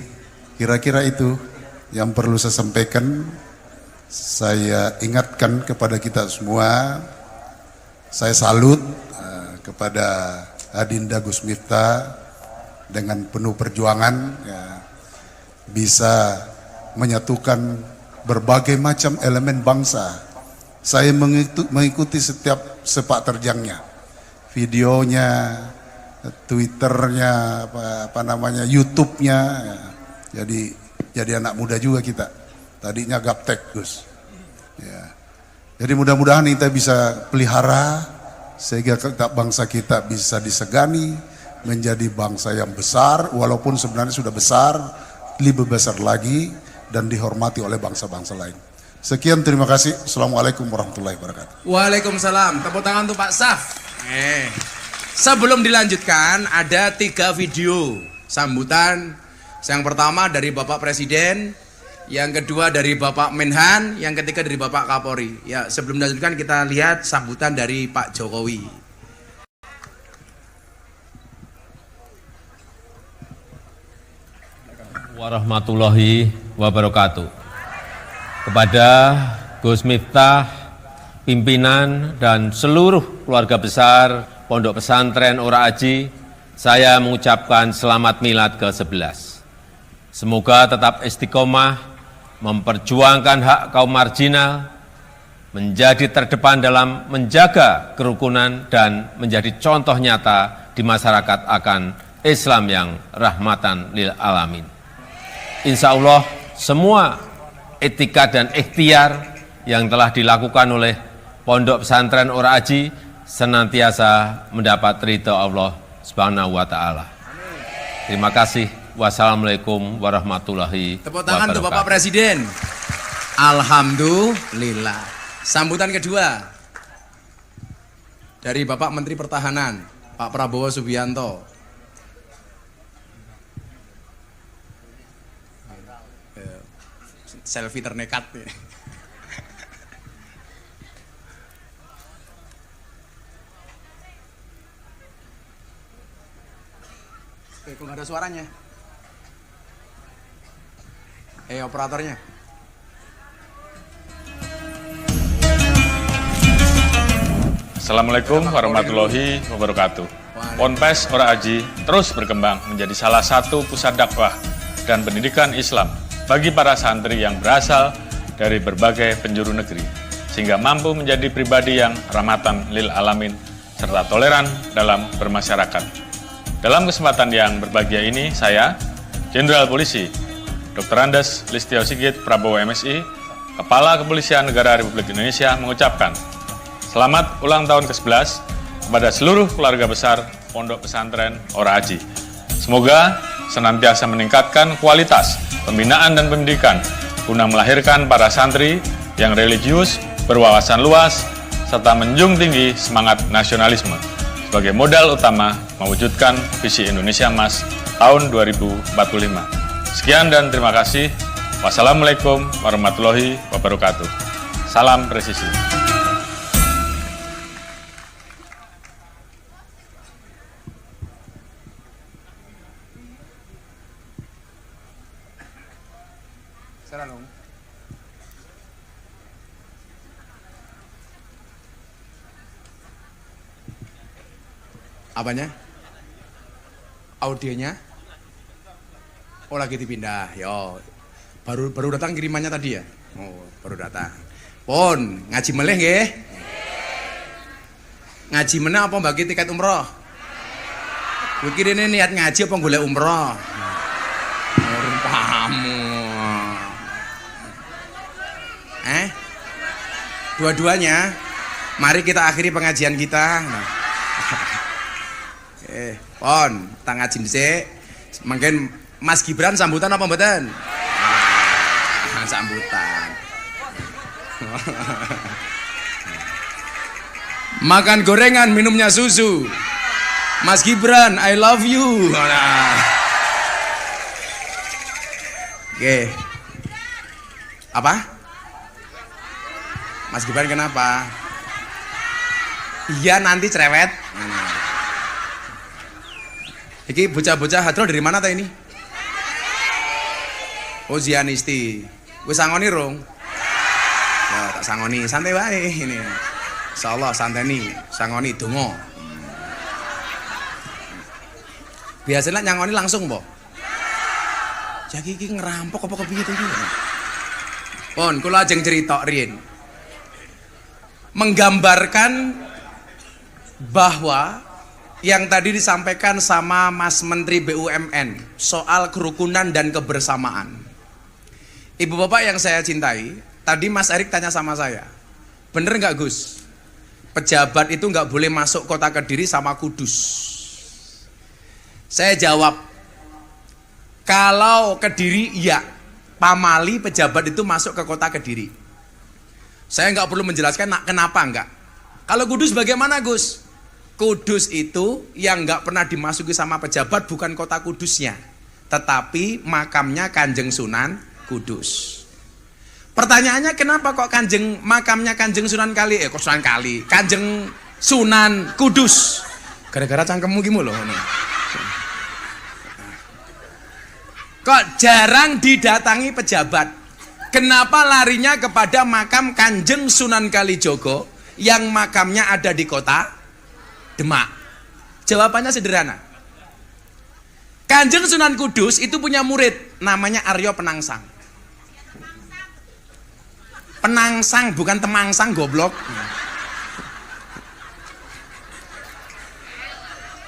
kira-kira itu yang perlu saya sampaikan. Saya ingatkan kepada kita semua, saya salut kepada Adinda Gus Miftah dengan penuh perjuangan ya, bisa menyatukan berbagai macam elemen bangsa. Saya mengikuti setiap sepak terjangnya, videonya, Twitternya, YouTube-nya. Ya. Jadi anak muda juga kita. Tadinya gaptek, Gus. Ya. Jadi mudah-mudahan kita bisa pelihara sehingga bangsa kita bisa disegani menjadi bangsa yang besar, walaupun sebenarnya sudah besar, lebih besar lagi dan dihormati oleh bangsa-bangsa lain. Sekian, terima kasih. Assalamualaikum warahmatullahi wabarakatuh. Waalaikumsalam. Tepuk tangan untuk Pak Saf. Sebelum dilanjutkan, ada 3 video sambutan. Yang pertama dari Bapak Presiden, yang kedua dari Bapak Menhan, yang ketiga dari Bapak Kapolri. Ya, sebelum dilanjutkan kita lihat sambutan dari Pak Jokowi. Warahmatullahi wabarakatuh. Kepada Gus Miftah, pimpinan dan seluruh keluarga besar Pondok Pesantren Ora Aji, saya mengucapkan selamat milad ke-11. Semoga tetap istiqomah memperjuangkan hak kaum marginal, menjadi terdepan dalam menjaga kerukunan dan menjadi contoh nyata di masyarakat akan Islam yang rahmatan lil alamin. Insya Allah semua etika dan ikhtiar yang telah dilakukan oleh Pondok Pesantren Ora Aji senantiasa mendapat ridha Allah Subhanahu wa taala. Terima kasih. Wassalamualaikum warahmatullahi Tepuk tangan wabarakatuh. untuk Bapak Presiden. Alhamdulillah. Sambutan kedua dari Bapak Menteri Pertahanan, Pak Prabowo Subianto. Selfie ternekat nih. Kok nggak ada suaranya? Operatornya. Assalamualaikum warahmatullahi wabarakatuh. Ponpes Ora Aji terus berkembang menjadi salah satu pusat dakwah dan pendidikan Islam bagi para santri yang berasal dari berbagai penjuru negeri, sehingga mampu menjadi pribadi yang rahmatan lil alamin serta toleran dalam bermasyarakat. Dalam kesempatan yang berbahagia ini, saya, Jenderal Polisi Dr. Andes Listio Sigit Prabowo MSI, Kepala Kepolisian Negara Republik Indonesia mengucapkan selamat ulang tahun ke-11 kepada seluruh keluarga besar Pondok Pesantren Ora Aji. Semoga senantiasa meningkatkan kualitas pembinaan dan pendidikan guna melahirkan para santri yang religius, berwawasan luas, serta menjunjung tinggi semangat nasionalisme sebagai modal utama mewujudkan visi Indonesia Emas tahun 2045. Sekian dan terima kasih. Wassalamualaikum warahmatullahi wabarakatuh. Salam presisi. Apanya? Audionya? Oh, lagi dipindah. Yo. Baru datang kirimannya tadi ya? Oh, baru datang. Pon, ngaji meleh nggih? Ngaji meneh apa bagi tiket umroh? Kowe kirene niat ngaji apa golek umroh? Rupamu. Dua-duanya. Mari kita akhiri pengajian kita. Pon, tak ngaji dhisik. Mungkin Mas Gibran sambutan apa mboten? Sambutan. Makan gorengan, minumnya susu. Mas Gibran, I love you. Oke. Apa? Mas Gibran kenapa? Iya nanti cerewet. Iki bocah-bocah hadroh dari mana ta ini? Oh, Zianisti. Wis sangoni rong? Ya, tak sangoni, santai wae ini. Insyaallah santeni, sangoni donga. Biasanya nyangoni langsung, po. Jaki iki ngerampok apa kepiye to iki? Pon, kula ajeng cerita riyen. Menggambarkan bahwa yang tadi disampaikan sama Mas Menteri BUMN soal kerukunan dan kebersamaan. Ibu bapak yang saya cintai, tadi Mas Erik tanya sama saya, bener nggak Gus? Pejabat itu nggak boleh masuk kota Kediri sama Kudus. Saya jawab, kalau Kediri iya, pamali pejabat itu masuk ke kota Kediri. Saya nggak perlu menjelaskan kenapa enggak. Kalau Kudus bagaimana Gus? Kudus itu yang nggak pernah dimasuki sama pejabat bukan kota Kudusnya, tetapi makamnya Kanjeng Sunan Kudus. Pertanyaannya kenapa kok makamnya Kanjeng Sunan Kanjeng Sunan Kudus? Gara-gara cangkemmu gimana loh ini. Kok jarang didatangi pejabat? Kenapa larinya kepada makam Kanjeng Sunan Kalijogo yang makamnya ada di kota Demak? Jawabannya sederhana. Kanjeng Sunan Kudus itu punya murid namanya Aryo Penangsang. Penangsang bukan temangsang goblok.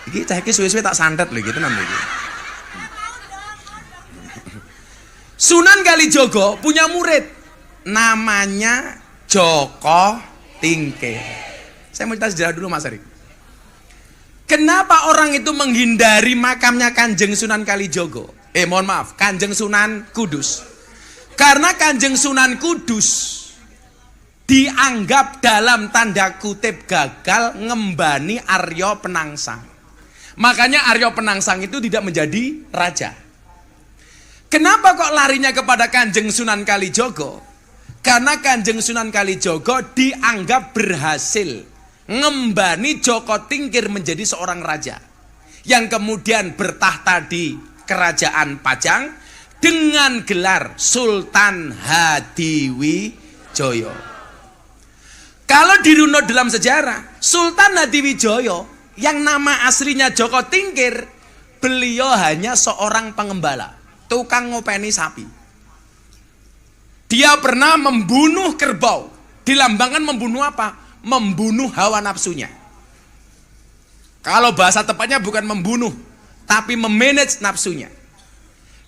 Iki cah iki suwe-suwe tak santet lho gitu namanya iki. Sunan Kalijogo punya murid namanya Joko Tingkir. Saya mau cerita sejarah dulu Mas Erik. Kenapa orang itu menghindari makamnya Kanjeng Sunan Kalijogo? Mohon maaf, Kanjeng Sunan Kudus. Karena Kanjeng Sunan Kudus dianggap dalam tanda kutip gagal ngembani Aryo Penangsang. Makanya Aryo Penangsang itu tidak menjadi raja. Kenapa kok larinya kepada Kanjeng Sunan Kalijogo? Karena Kanjeng Sunan Kalijogo dianggap berhasil ngembani Joko Tingkir menjadi seorang raja yang kemudian bertahta di kerajaan Pajang dengan gelar Sultan Hadiwijaya. Kalau dirunut dalam sejarah, Sultan Hadiwijaya yang nama aslinya Joko Tingkir, beliau hanya seorang pengembala, tukang ngopeni sapi. Dia pernah membunuh kerbau. Dilambangkan membunuh apa? Membunuh hawa nafsunya. Kalau bahasa tepatnya bukan membunuh, tapi memanage nafsunya.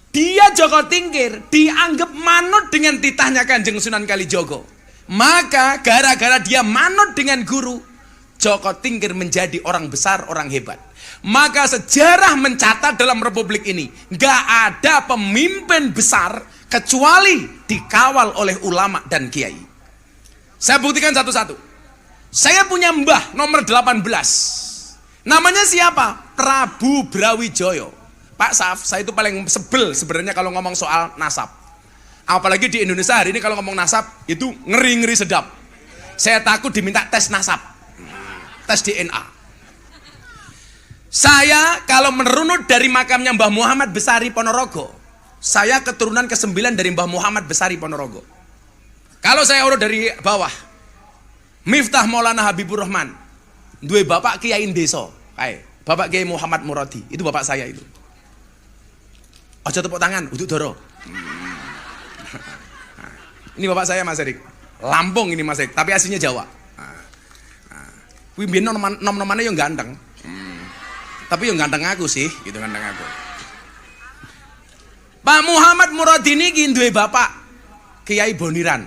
Dia Joko Tingkir dianggap manut dengan titahnya Kanjeng Sunan Kalijogo. Maka gara-gara dia manut dengan guru, Joko Tingkir menjadi orang besar, orang hebat. Maka sejarah mencatat dalam republik ini, gak ada pemimpin besar kecuali dikawal oleh ulama dan kiai. Saya buktikan satu-satu. Saya punya mbah nomor 18. Namanya siapa? Prabu Brawijaya. Pak Saf, saya itu paling sebel sebenarnya kalau ngomong soal nasab. Apalagi di Indonesia hari ini kalau ngomong nasab itu ngeri-ngeri sedap. Saya takut diminta tes nasab, tes DNA. Saya kalau merunut dari makamnya Mbah Muhammad Besari Ponorogo, saya keturunan ke-9 dari Mbah Muhammad Besari Ponorogo. Kalau saya urut dari bawah, Miftah Maulana Habibur Rahman, duwe bapak Kiai Deso, Bapak Kiai Muhammad Muradi, itu bapak saya itu. Aja tepuk tangan, uduk doro. Ini bapak saya Mas Erik, Lampung ini Mas Erik, tapi aslinya Jawa. Kuwi mbiyen nom-nomane yo ganteng. Tapi yang ganteng aku sih, gitu ganteng aku. Pak Muhammad Muradi niki duwe bapak Kiai Boniran.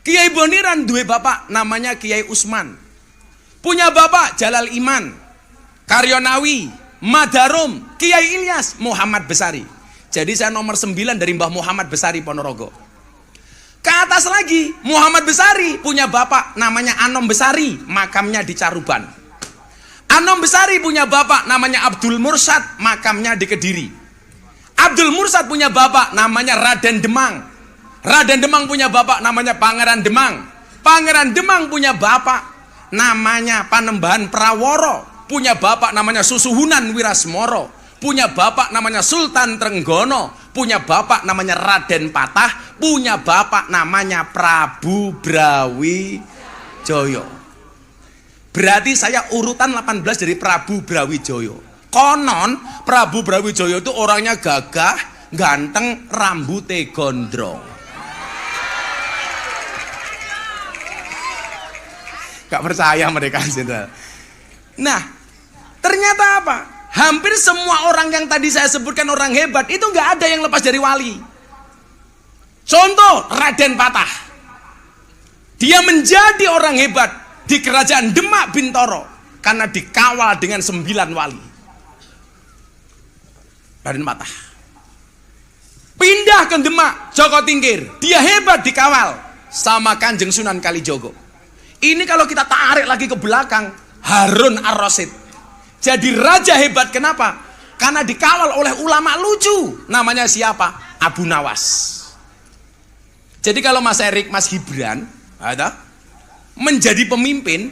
Kiai Boniran duwe bapak namanya Kiai Usman. Punya bapak Jalal Iman, Karyonawi, Madarum, Kiai Ilyas, Muhammad Besari. Jadi saya nomor 9 dari Mbah Muhammad Besari Ponorogo. Ke atas lagi, Muhammad Besari punya bapak namanya Anom Besari, makamnya di Caruban. Anom Besari punya bapak namanya Abdul Mursad, makamnya di Kediri. Abdul Mursad punya bapak namanya Raden Demang. Raden Demang punya bapak namanya Pangeran Demang. Pangeran Demang punya bapak namanya Panembahan Praworo. Punya bapak namanya Susuhunan Wirasmoro. Punya bapak namanya Sultan Trenggono. Punya bapak namanya Raden Patah. Punya bapak namanya Prabu Brawijaya. Berarti saya urutan 18 dari Prabu Brawijaya. Konon Prabu Brawijaya itu orangnya gagah, ganteng, rambutnya gondrong. Gak percaya mereka. Nah, ternyata apa? Hampir semua orang yang tadi saya sebutkan orang hebat itu gak ada yang lepas dari wali. Contoh Raden Patah. Dia menjadi orang hebat di kerajaan Demak Bintoro karena dikawal dengan 9 wali. Raden Patah. Pindah ke Demak, Joko Tingkir. Dia hebat dikawal sama Kanjeng Sunan Kalijogo. Ini kalau kita tarik lagi ke belakang, Harun Ar-Rasyid. Jadi raja hebat, kenapa? Karena dikawal oleh ulama lucu. Namanya siapa? Abu Nawas. Jadi kalau Mas Erik, Mas Gibran ada menjadi pemimpin,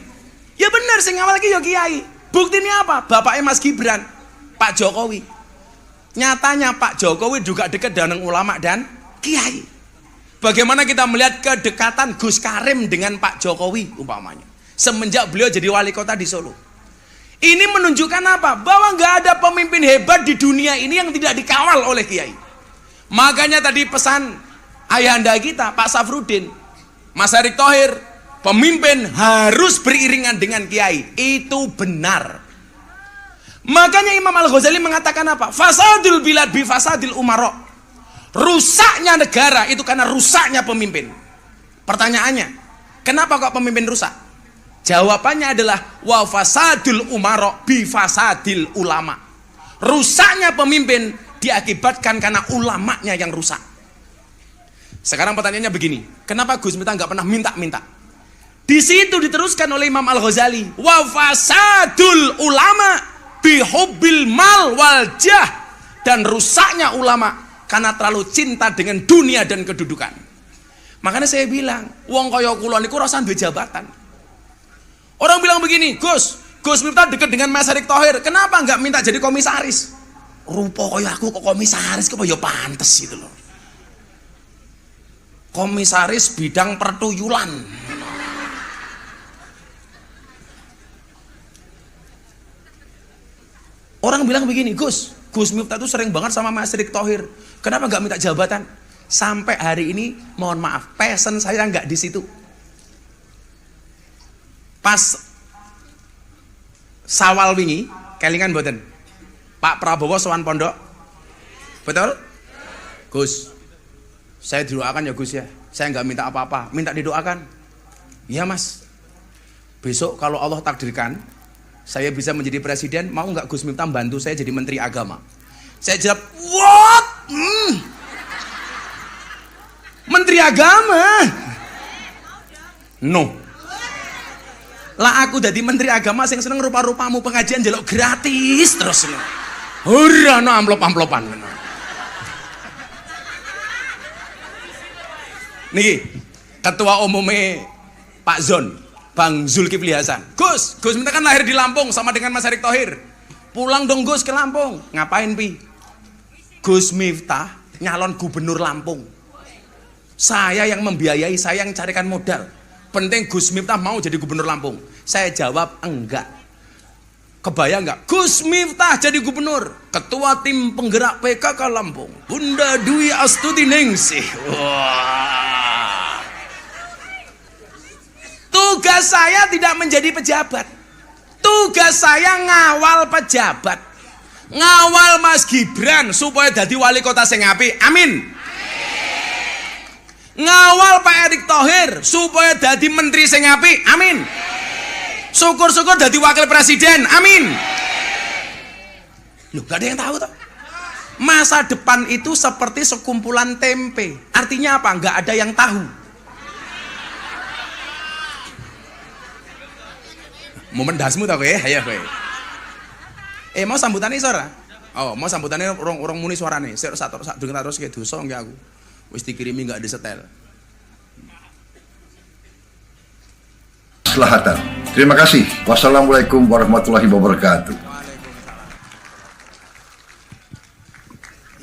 ya benar sing ngawal iki ya kiai. Buktinya apa? Bapaknya Mas Gibran, Pak Jokowi. Nyatanya Pak Jokowi juga dekat dengan ulama dan kiai. Bagaimana kita melihat kedekatan Gus Karim dengan Pak Jokowi umpamanya semenjak beliau jadi wali kota di Solo. Ini menunjukkan apa? Bahwa nggak ada pemimpin hebat di dunia ini yang tidak dikawal oleh kiai. Makanya tadi pesan ayahanda kita Pak Safruddin, Mas Erick Thohir, pemimpin harus beriringan dengan kiai. Itu benar. Makanya Imam Al-Ghazali mengatakan apa? Fasadul bilad bi fasadil umara. Rusaknya negara itu karena rusaknya pemimpin. Pertanyaannya, kenapa kok pemimpin rusak? Jawabannya adalah wa fasadul umara bi fasadil ulama. Rusaknya pemimpin diakibatkan karena ulamanya yang rusak. Sekarang pertanyaannya begini, kenapa Gus Miftah nggak pernah minta-minta? Di situ diteruskan oleh Imam Al-Ghazali, wa fasadul ulama bihubbil mal wal jah, dan rusaknya ulama karena terlalu cinta dengan dunia dan kedudukan. Makanya saya bilang, wong kaya kula niku ora usah duwe jabatan. Orang bilang begini, Gus Miftah dekat dengan Mas Erick Thohir, kenapa nggak minta jadi komisaris? Rupa kaya aku kok komisaris, kok ya pantes gitu loh. Komisaris bidang pertuyulan. Orang bilang begini, Gus Miftah itu sering banget sama Mas Erick Thohir. Kenapa nggak minta jabatan? Sampai hari ini, mohon maaf, passion saya nggak di situ. Pas Sawal wingi, kelingan mboten? Pak Prabowo sowan pondok, betul? Gus, saya didoakan ya Gus ya. Saya nggak minta apa-apa, minta didoakan. Iya Mas. Besok kalau Allah takdirkan, saya bisa menjadi presiden, mau nggak Gus Miftah bantu saya jadi menteri agama? Saya jawab, what? Menteri agama? No. Lah aku jadi menteri agama sing seneng rupa-rupamu pengajian jelok gratis terus. Ora no amplop-amplopan. Niki ketua umumnya Pak Zon, Bang Zulkifli Hasan. Gus Miftah kan lahir di Lampung sama dengan Mas Erick Thohir. Pulang dong Gus ke Lampung. Ngapain pi? Gus Miftah nyalon gubernur Lampung. Saya yang membiayai, saya yang carikan modal. Penting Gus Miftah mau jadi gubernur Lampung. Saya jawab enggak. Kebayang enggak? Gus Miftah jadi gubernur, ketua tim penggerak PKK Lampung, Bunda Dwi Astuti Ningsih. Wah. Tugas saya tidak menjadi pejabat. Tugas saya ngawal pejabat. Ngawal Mas Gibran supaya jadi wali kota sing apik. Amin. Ngawal Pak Erick Thohir supaya jadi menteri sing apik. Amin. Syukur-syukur jadi wakil presiden. Amin. Loh, gak ada yang tahu toh. Masa depan itu seperti sekumpulan tempe. Artinya apa? Gak ada yang tahu. Momen dasmu tau kowe, ayo kowe. Mau sambutannya suara? Oh, mau sambutannya orang muni suarane. Sak durung terus ke dosa nggih aku. Wis dikirimi nggak disetel. Selahatan. Terima kasih. Wassalamualaikum warahmatullahi wabarakatuh.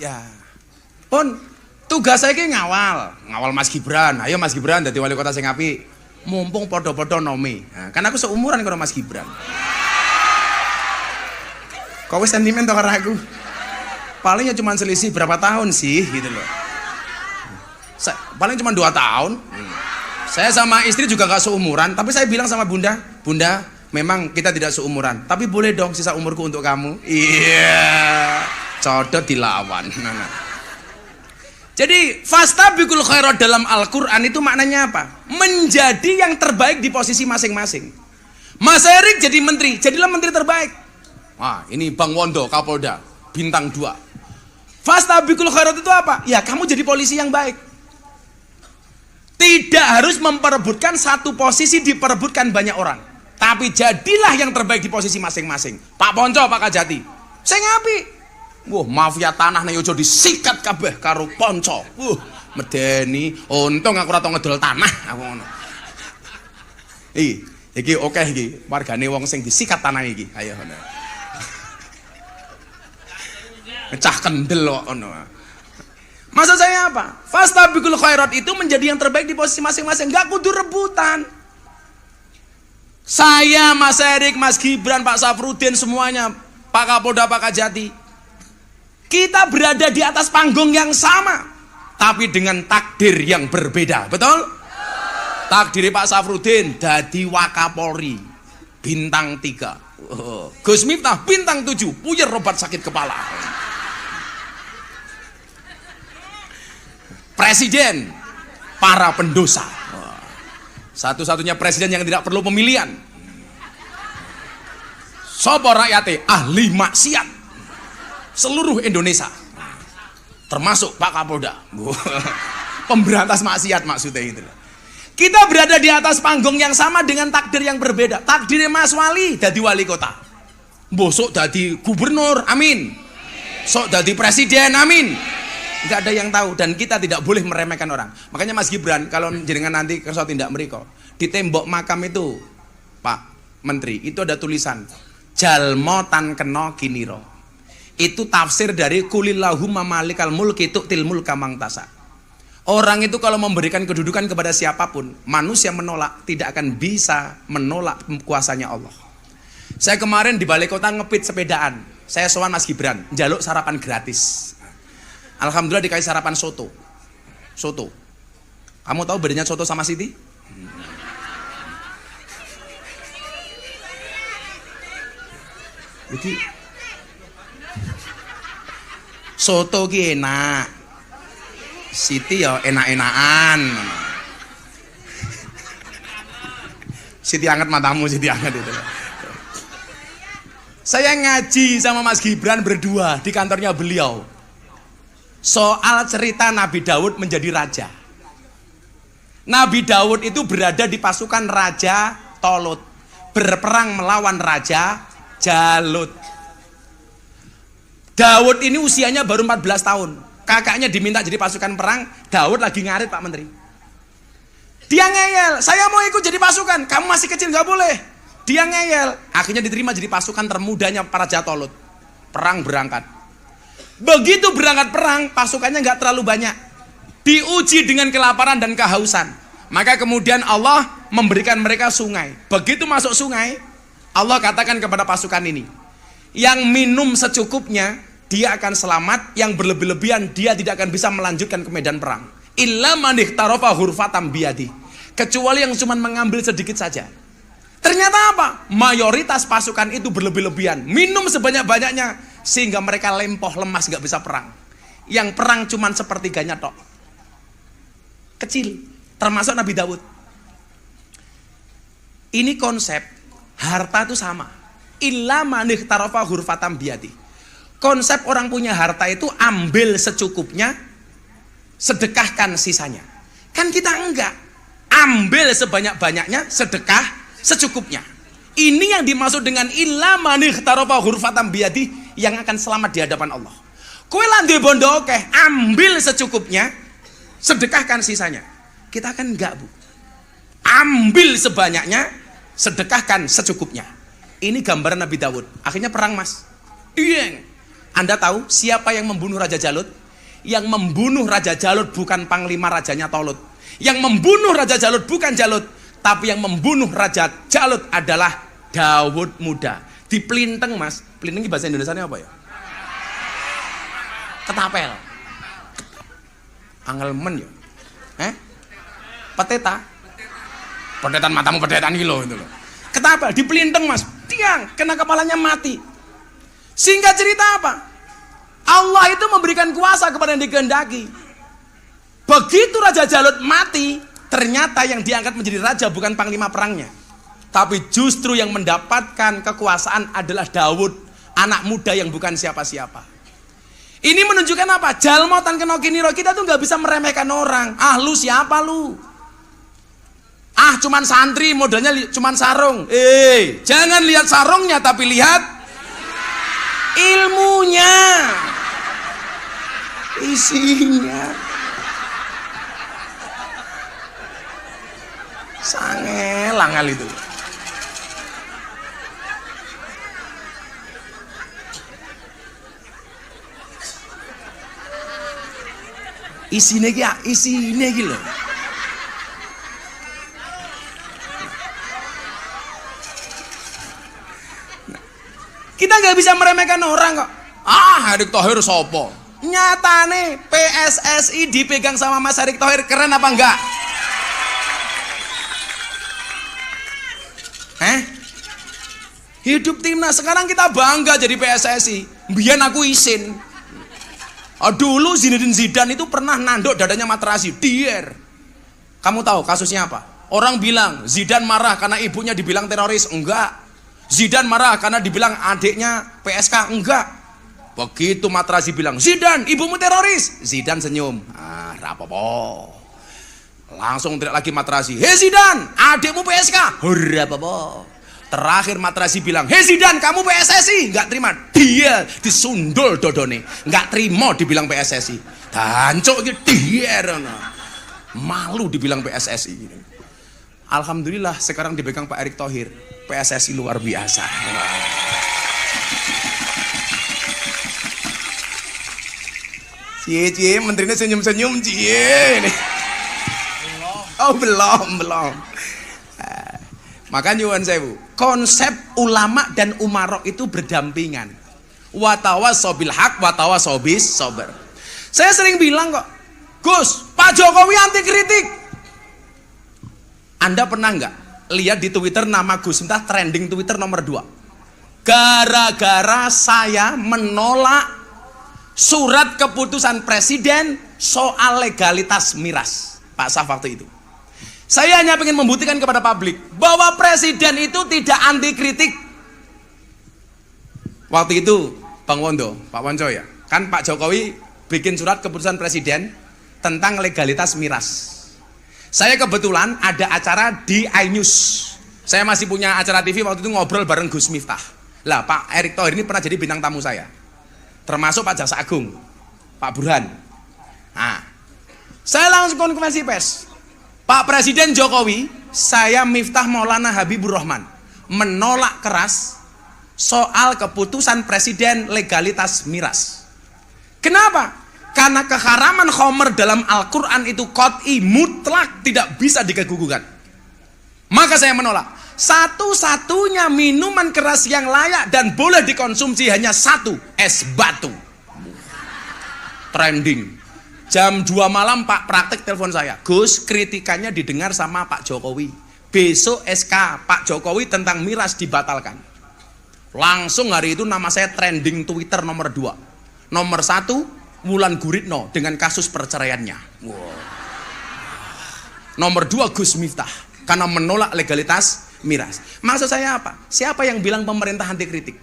Ya. Pun tugas saya ki ngawal Mas Gibran. Ayo Mas Gibran dadi wali kota sing apik. Mumpung podo-podo nomi. Nah, kan aku seumuran karo Mas Gibran. Kau wis sentimen to karo aku? Palingnya cuma selisih berapa tahun sih gitu loh. Paling cuma 2 tahun. Saya sama istri juga gak seumuran, tapi saya bilang sama Bunda, memang kita tidak seumuran, tapi boleh dong sisa umurku untuk kamu. Iya, codot dilawan. Jadi fastabiqul khairat dalam Al-Quran itu maknanya apa? Menjadi yang terbaik di posisi masing-masing. Mas Erick jadi menteri, jadilah menteri terbaik. Wah, ini Bang Wondo Kapolda bintang 2. Fastabiqul khairat itu apa? Ya kamu jadi polisi yang baik. Tidak harus memperebutkan satu posisi diperebutkan banyak orang. Tapi jadilah yang terbaik di posisi masing-masing. Pak Ponco, Pak Kajati. Saya ngapi. Wah, mafia tanah nih ojo disikat kabeh karo Ponco. Medeni, untung aku ora tau ngedol tanah aku ngono. Iki oke iki, wargane wong sing disikat tanah iki. Ayo ngono. Pecah kendel kok ngono. Maksud saya apa? Fastabiqul khairat itu menjadi yang terbaik di posisi masing-masing, enggak kudu rebutan. Saya, Mas Erik, Mas Gibran, Pak Safrudin, semuanya, Pak Kapolda, Pak Kajati, kita berada di atas panggung yang sama, tapi dengan takdir yang berbeda, betul? Takdir Pak Safrudin dadi Wakapolri bintang 3, Gus Miftah bintang 7, puyer obat sakit kepala. Presiden para pendosa, satu-satunya presiden yang tidak perlu pemilihan. Sopo rakyate ahli maksiat seluruh Indonesia, termasuk Pak Kapolda. Pemberantas maksiat maksudnya itu. Kita berada di atas panggung yang sama dengan takdir yang berbeda. Takdirnya Mas Wali dadi wali kota, bosok dadi gubernur, amin. Sok dadi presiden, amin. Nggak ada yang tahu, dan kita tidak boleh meremehkan orang. Makanya Mas Gibran, kalau jenengan nanti kersa tindak meriko, di tembok makam itu, Pak Menteri, itu ada tulisan jalmo tan keno kiniro. Itu tafsir dari kulillahumma malikal mulki tu'til mulka mang tasa. Orang itu kalau memberikan kedudukan kepada siapapun, manusia menolak, tidak akan bisa menolak kuasanya Allah. Saya kemarin di balai kota ngepit sepedaan, saya sowan Mas Gibran, njaluk sarapan gratis. Alhamdulillah dikasih sarapan soto. Soto. Kamu tahu bedanya soto sama Siti? Jadi soto ki enak. Siti ya enak-enakan. Siti angkat matamu, Siti angkat itu. Saya ngaji sama Mas Gibran berdua di kantornya beliau. Soal cerita Nabi Daud menjadi raja. Nabi Daud itu berada di pasukan Raja Tolut, berperang melawan Raja Jalut. Daud ini usianya baru 14 tahun. Kakaknya diminta jadi pasukan perang, Daud lagi ngarit Pak Menteri. Dia ngeyel, saya mau ikut jadi pasukan, kamu masih kecil gak boleh. Dia ngeyel, akhirnya diterima jadi pasukan termudanya para Raja Tolut. Perang berangkat. Begitu berangkat perang, pasukannya nggak terlalu banyak. Diuji dengan kelaparan dan kehausan. Maka kemudian Allah memberikan mereka sungai. Begitu masuk sungai, Allah katakan kepada pasukan ini, yang minum secukupnya, dia akan selamat. Yang berlebih-lebihan, dia tidak akan bisa melanjutkan ke medan perang. Illa man ihtarafa hurfatam biyadi. Kecuali yang cuma mengambil sedikit saja. Ternyata apa? Mayoritas pasukan itu berlebih-lebihan, minum sebanyak-banyaknya, sehingga mereka lempoh lemas, gak bisa perang. Yang perang cuma sepertiganya tok, kecil, termasuk Nabi Daud. Ini konsep harta itu sama. Illa man ihtarafa hurfatam biyadi. Konsep orang punya harta itu ambil secukupnya, sedekahkan sisanya. Kan kita enggak, ambil sebanyak-banyaknya, sedekah secukupnya. Ini yang dimaksud dengan illa man ihtarafa hurfatam biyadi, yang akan selamat di hadapan Allah. Kowe lande bondo oke, ambil secukupnya, sedekahkan sisanya. Kita kan enggak, Bu. Ambil sebanyaknya, sedekahkan secukupnya. Ini gambaran Nabi Daud. Akhirnya perang, Mas. Dieng. Anda tahu siapa yang membunuh Raja Jalut? Yang membunuh Raja Jalut bukan panglima rajanya Tolut. Yang membunuh Raja Jalut bukan Jalut, tapi yang membunuh Raja Jalut adalah Daud muda. Dipelinteng, Mas. Pelinteng bahasa Indonesianya apa ya? Ketapel. Angelmen ya? Peteta. Pedetan matamu, pedetan gitu loh. Ketapel, dipelinteng, Mas. Tiang, kena kepalanya mati. Singkat cerita apa? Allah itu memberikan kuasa kepada yang dikehendaki. Begitu Raja Jalut mati, ternyata yang diangkat menjadi raja bukan panglima perangnya, tapi justru yang mendapatkan kekuasaan adalah Daud, anak muda yang bukan siapa-siapa. Ini menunjukkan apa? Jalmotan kena kiniro, kita tuh nggak bisa meremehkan orang. Ah, lu siapa lu? Ah, cuman santri, modalnya cuman sarung. Jangan lihat sarungnya, tapi lihat ilmunya, isinya. Sangelangal itu. Isine iki lho. Kita nggak bisa meremehkan orang kok. Ah, Erick Thohir sopo? Nyatane PSSI dipegang sama Mas Erick Thohir, keren apa enggak? Hidup timnas, sekarang kita bangga jadi PSSI. Biar aku isin. Dulu Zinedine Zidane itu pernah nanduk dadanya Materazzi, dier. Kamu tahu kasusnya apa? Orang bilang Zidane marah karena ibunya dibilang teroris, enggak. Zidane marah karena dibilang adiknya PSK, enggak. Begitu Materazzi bilang, Zidane, ibumu teroris. Zidane senyum, rapopo. Langsung teriak lagi Materazzi, hei Zidane, adikmu PSK, rapopo. Terakhir Materazzi bilang, hei Zidane, kamu PSSI. Nggak terima, dia disundul dodone. Nggak terima dibilang PSSI. Dancuk gitu, dia malu dibilang PSSI. Alhamdulillah sekarang dipegang Pak Erick Thohir. PSSI luar biasa. Cie, menterinya senyum-senyum, cie. Oh belum. Maka nyuwun sewu, konsep ulama dan umarok itu berdampingan. Watawasaw bil haq, watawasaw bis sabar. Saya sering bilang kok, Gus, Pak Jokowi anti kritik. Anda pernah nggak lihat di Twitter nama Gus Miftah trending Twitter nomor 2? Gara-gara saya menolak surat keputusan presiden soal legalitas miras. Pak Saf waktu itu. Saya hanya ingin membuktikan kepada publik bahwa presiden itu tidak anti kritik. Waktu itu Bang Wondo, Pak Wonco ya, kan Pak Jokowi bikin surat keputusan presiden tentang legalitas miras. Saya kebetulan ada acara di iNews. Saya masih punya acara TV waktu itu, ngobrol bareng Gus Miftah. Lah Pak Erick Thohir ini pernah jadi bintang tamu saya. Termasuk Pak Jaksa Agung, Pak Burhan. Nah, saya langsung konferensi pers. Pak Presiden Jokowi, saya Miftah Maulana Habibur Rahman, menolak keras soal keputusan presiden legalitas miras. Kenapa? Karena keharaman khamr dalam Al-Quran itu qat'i, mutlak, tidak bisa dikegugukan. Maka saya menolak. Satu-satunya minuman keras yang layak dan boleh dikonsumsi hanya satu, es batu. Trending. Jam 2 malam Pak praktek telepon saya, Gus, kritikannya didengar sama Pak Jokowi. Besok SK Pak Jokowi tentang miras dibatalkan. Langsung hari itu nama saya trending Twitter nomor 2. Nomor 1, Wulan Guritno dengan kasus perceraiannya. Wow. Nomor 2, Gus Miftah karena menolak legalitas miras. Maksud saya apa? Siapa yang bilang pemerintah anti kritik?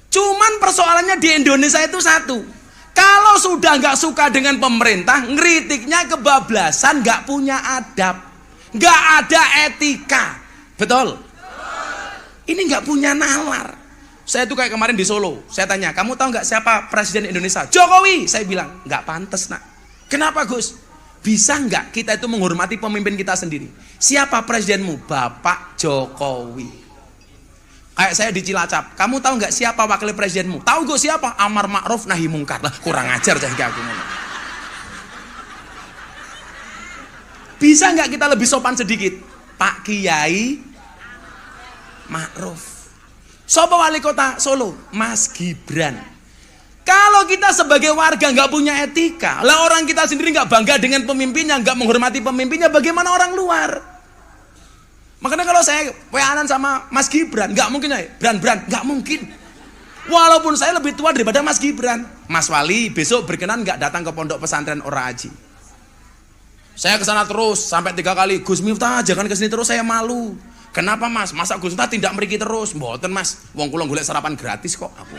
Cuman persoalannya di Indonesia itu satu. Kalau sudah nggak suka dengan pemerintah, ngeritiknya kebablasan, nggak punya adab, nggak ada etika, betul? Ini nggak punya nalar. Saya tuh kayak kemarin di Solo, saya tanya, kamu tahu nggak siapa presiden Indonesia? Jokowi. Saya bilang, nggak pantas nak. Kenapa Gus? Bisa nggak kita itu menghormati pemimpin kita sendiri? Siapa presidenmu? Bapak Jokowi. Kayak saya di Cilacap, kamu tahu nggak siapa wakil presidenmu? Tahu gue siapa? Amar Ma'ruf Nahi Mungkar. Lah kurang ajar cah aku. Bisa nggak kita lebih sopan sedikit? Pak Kiai Ma'ruf. Sopo wali kota Solo? Mas Gibran. Kalau kita sebagai warga nggak punya etika, lah orang kita sendiri nggak bangga dengan pemimpinnya, nggak menghormati pemimpinnya, bagaimana orang luar? Makanya kalau saya weanan sama Mas Gibran, nggak mungkin ya, Bran, nggak mungkin. Walaupun saya lebih tua daripada Mas Gibran. Mas Wali besok berkenan nggak datang ke pondok pesantren Ora Aji? Saya kesana terus sampai 3 kali. Gus Miftah jangan kesini terus, saya malu. Kenapa Mas? Masa Gus Miftah tidak meriki terus? Mboten Mas, wong kula golek sarapan gratis kok. Aku.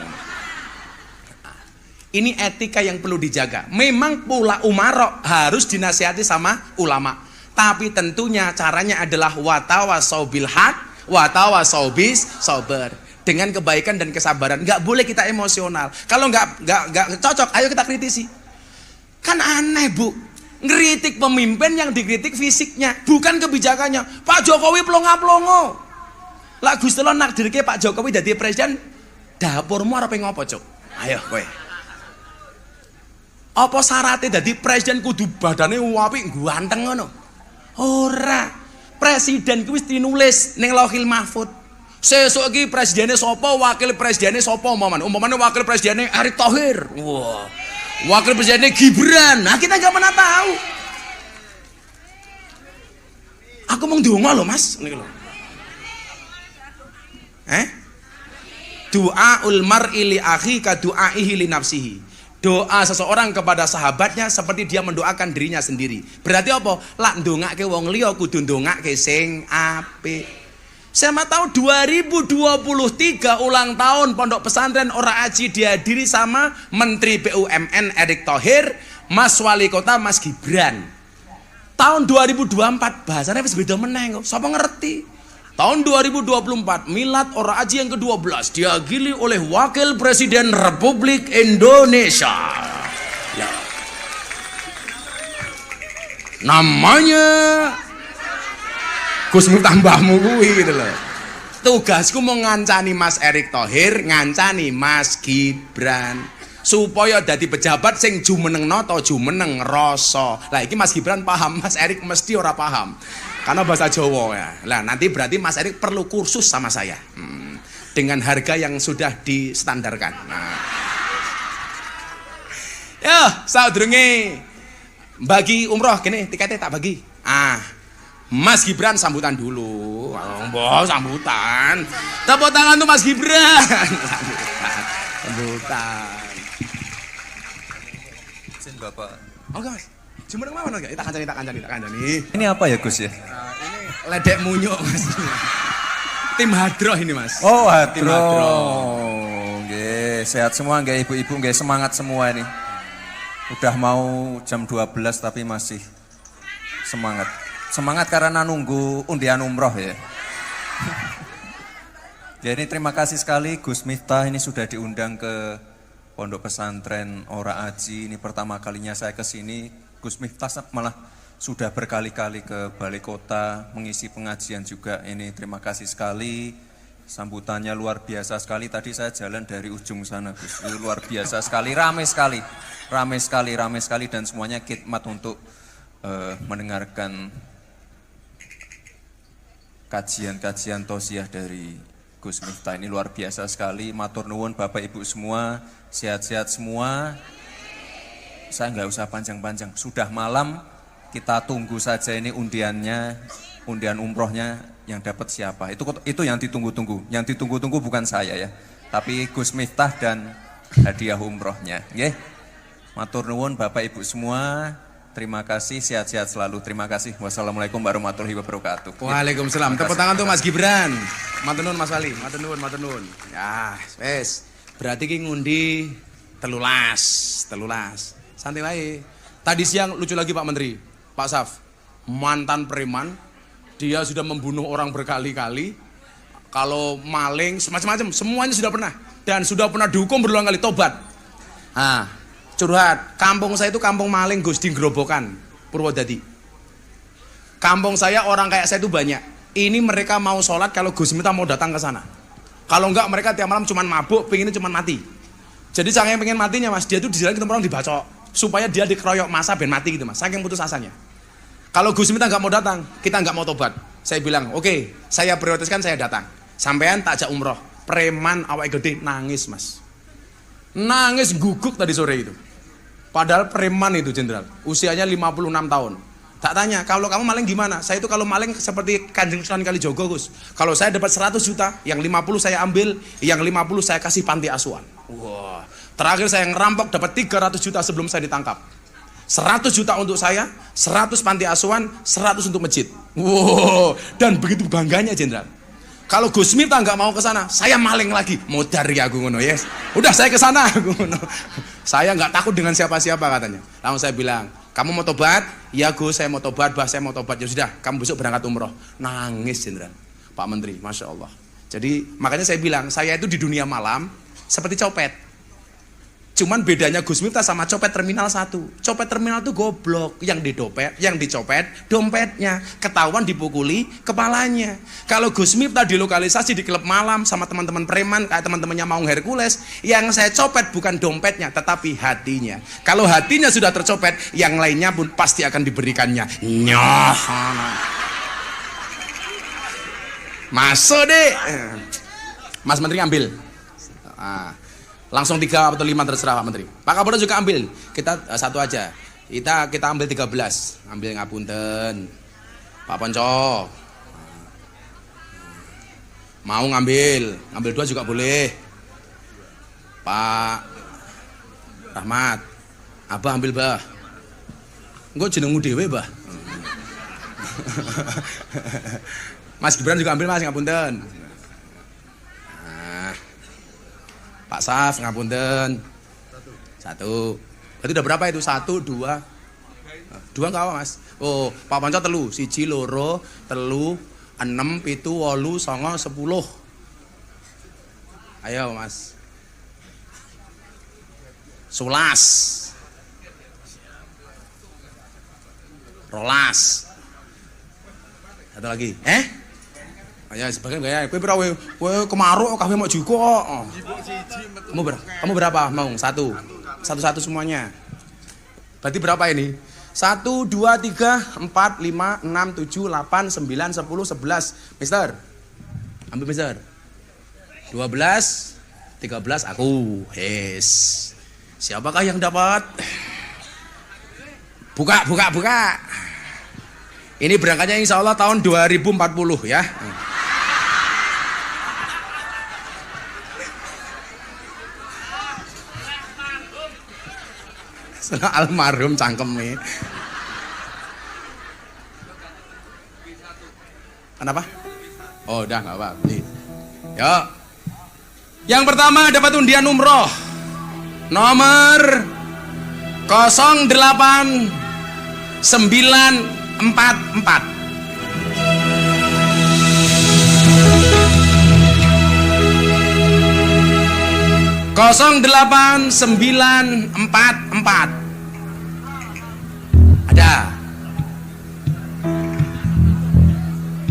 Ini etika yang perlu dijaga. Memang pula umarok harus dinasihati sama ulama. Tapi tentunya caranya adalah watawasau bil haq, watawasau bis sabar. Dengan kebaikan dan kesabaran. Nggak boleh kita emosional. Kalau nggak cocok, ayo kita kritisi. Kan aneh, Bu. Ngeritik pemimpin yang dikritik fisiknya, bukan kebijakannya. Pak Jokowi plonga-plongo. Lah Gusti Allah nakdirke Pak Jokowi dadi presiden, dapurmu arep ngopo, Cuk? Ayo kowe. Apa syaratnya dadi presiden kudu badane apik ganteng ngono? Ora. Presiden kuwi wis tinulis ning Lauhil Mahfuz. Sesuk iki presidene sapa, wakil presidene sapa umpamane wakil presidene Erick Thohir. Wah. Wakil presidene Gibran. Nah, kita nggak pernah tahu. Aku mau ndonga lho, Mas, niku lho. Du'aul mar'i li akhika du'aihi li nafsihi. Doa seseorang kepada sahabatnya seperti dia mendoakan dirinya sendiri. Berarti apa? Lak ndongake wong liya kudu ndongake sing apik. Saya tahu 2023 ulang tahun Pondok Pesantren Ora Aji dihadiri sama Menteri BUMN Erick Thohir, Mas Wali Kota Mas Gibran. Tahun 2024 bahasanya wis beda meneh kok. Sapa ngerti? Tahun 2024 Milad Ora Aji yang ke-12 dihadiri oleh Wakil Presiden Republik Indonesia. Ya. Namanya Gus Miftah mbahmu kuwi gitu loh. Tugasku mau ngancani Mas Erick Thohir, ngancani Mas Gibran supaya dadi pejabat sing jumeneng nata jumeneng rasa. Lah iki Mas Gibran paham, Mas Erick mesti ora paham. Karena bahasa Jawa ya. Lah nanti berarti Mas Erick perlu kursus sama saya. Dengan harga yang sudah distandarkan. Nah. Ya, sadurunge bagi umroh kene tiketnya tak bagi. Mas Gibran sambutan dulu. Mbah sambutan. Tepuk tangan tuh Mas Gibran. Sambutan. Izin Bapak. Oke, Mas. Jumeneng mawon enggak? Tak kancani. Ini apa ya Gus ya? Ini ledek munyuk, Mas. Tim hadroh ini, Mas. Oh, Tim hadroh. Nggih, sehat semua nggih ibu-ibu, nggih semangat semua ini. Udah mau jam 12 tapi masih semangat. Semangat karena nunggu undian umroh ya. Jadi terima kasih sekali Gus Miftah ini sudah diundang ke Pondok Pesantren Ora Aji. Ini pertama kalinya saya ke sini. Gus Miftah malah sudah berkali-kali ke Balai Kota mengisi pengajian juga. Ini terima kasih sekali. Sambutannya luar biasa sekali. Tadi saya jalan dari ujung sana, Gus. Luar biasa sekali, ramai sekali dan semuanya khidmat untuk mendengarkan kajian tausiah dari Gus Miftah. Ini luar biasa sekali. Matur nuwun Bapak Ibu semua, sehat-sehat semua. Saya nggak usah panjang-panjang. Sudah malam, kita tunggu saja ini undiannya, undian umrohnya yang dapat siapa. Itu yang ditunggu-tunggu. Yang ditunggu-tunggu bukan saya ya, tapi Gus Miftah dan hadiah umrohnya. Nggih. Matur nuwun Bapak Ibu semua. Terima kasih, sehat-sehat selalu. Terima kasih. Wassalamualaikum warahmatullahi wabarakatuh. Waalaikumsalam. Tepuk tangan tuh Mas Gibran. Matur nuwun Mas Wali. Matur nuwun. Ya, wes. Berarti ki ngundi telulas. Santai wae. Tadi siang lucu lagi Pak Menteri, Pak Saf. Mantan preman, dia sudah membunuh orang berkali-kali. Kalau maling, semacam-macam, semuanya sudah pernah. Dan sudah pernah dihukum berulang kali, tobat. Curhat, kampung saya itu kampung maling Gus di Grobokan, Purwodadi. Kampung saya orang kayak saya itu banyak. Ini mereka mau sholat kalau Gus Miftah mau datang ke sana. Kalau enggak mereka tiap malam cuma mabuk, pengennya cuma mati. Jadi saking pengen matinya Mas, dia tuh di jalan ketemu orang dibacok. Supaya dia dikeroyok masa ben mati gitu Mas, saking putus asanya. Kalau Gus Miftah nggak mau datang, kita nggak mau tobat. Saya bilang, oke, saya prioritaskan saya datang. Sampean tak ajak umroh. Preman awake gede nangis Mas. Nangis guguk tadi sore itu. Padahal preman itu jenderal, usianya 56 tahun. Tak tanya, kalau kamu maling gimana? Saya itu kalau maling seperti Kanjeng Sunan Kalijogo Gus. Kalau saya dapat 100 juta, yang 50 saya ambil, yang 50 saya kasih panti asuhan. Wah. Terakhir saya ngerampok dapat 300 juta sebelum saya ditangkap. 100 juta untuk saya, 100 panti asuhan, 100 untuk masjid. Wow, dan begitu bangganya jenderal. Kalau Gus Miftah nggak mau ke sana, saya maling lagi. Modar ya aku ngono, yes. Udah saya ke sana aku ngono. Saya nggak takut dengan siapa-siapa katanya. Langsung saya bilang, kamu mau tobat? Ya Gus, saya mau tobat, bah saya mau tobat. Ya sudah, kamu besok berangkat umroh. Nangis jenderal, Pak Menteri, Masya Allah. Jadi makanya saya bilang, saya itu di dunia malam seperti copet. Cuman bedanya Gus Miftah sama copet terminal 1. Copet terminal itu goblok, yang dicopet dompetnya, ketahuan dipukuli kepalanya. Kalau Gus Miftah dilokalisasi di klub malam sama teman-teman preman kayak teman-temannya Maung Hercules, yang saya copet bukan dompetnya tetapi hatinya. Kalau hatinya sudah tercopet, yang lainnya pun pasti akan diberikannya. Nyoh. Masuk deh. Mas Menteri ambil. Langsung 3 atau 5 terserah Pak Menteri. Pak Kapolda juga ambil. Kita satu aja. Kita ambil 13. Ambil ngapunten. Pak Ponco. Mau ngambil 2 juga boleh. Pak Rahmat. Abah ambil bah. Engko jenengmu dhewe, Bah. Mas Gibran juga ambil Mas ngapunten. Pak Saf ngapunten 1. Berarti udah berapa itu? 1, 2 enggak apa Mas? Oh, Pak Ponco 3, 1, 2, 3, 6, 7, 8, 9, 10. Ayo Mas. 11. 12. Satu lagi. Ya sebagian gaya, kowe pira kowe kemaruk kabeh mau jugo kok. Kamu berapa? Mau 1 semuanya. Berarti berapa ini? 1, 2, 3, 4, 5, 6, 7, 8, 9, 10, 11. Mister. Ambil Mister. 12, 13 aku. Yes. Siapakah yang dapat? Buka. Ini berangkatnya insya Allah tahun 2040 ya. Almarhum cangkeme. Kenapa? Oh, udah enggak apa. Yuk. Yang pertama dapat undian umroh. Nomor 08944. Kosong 8944. Ada.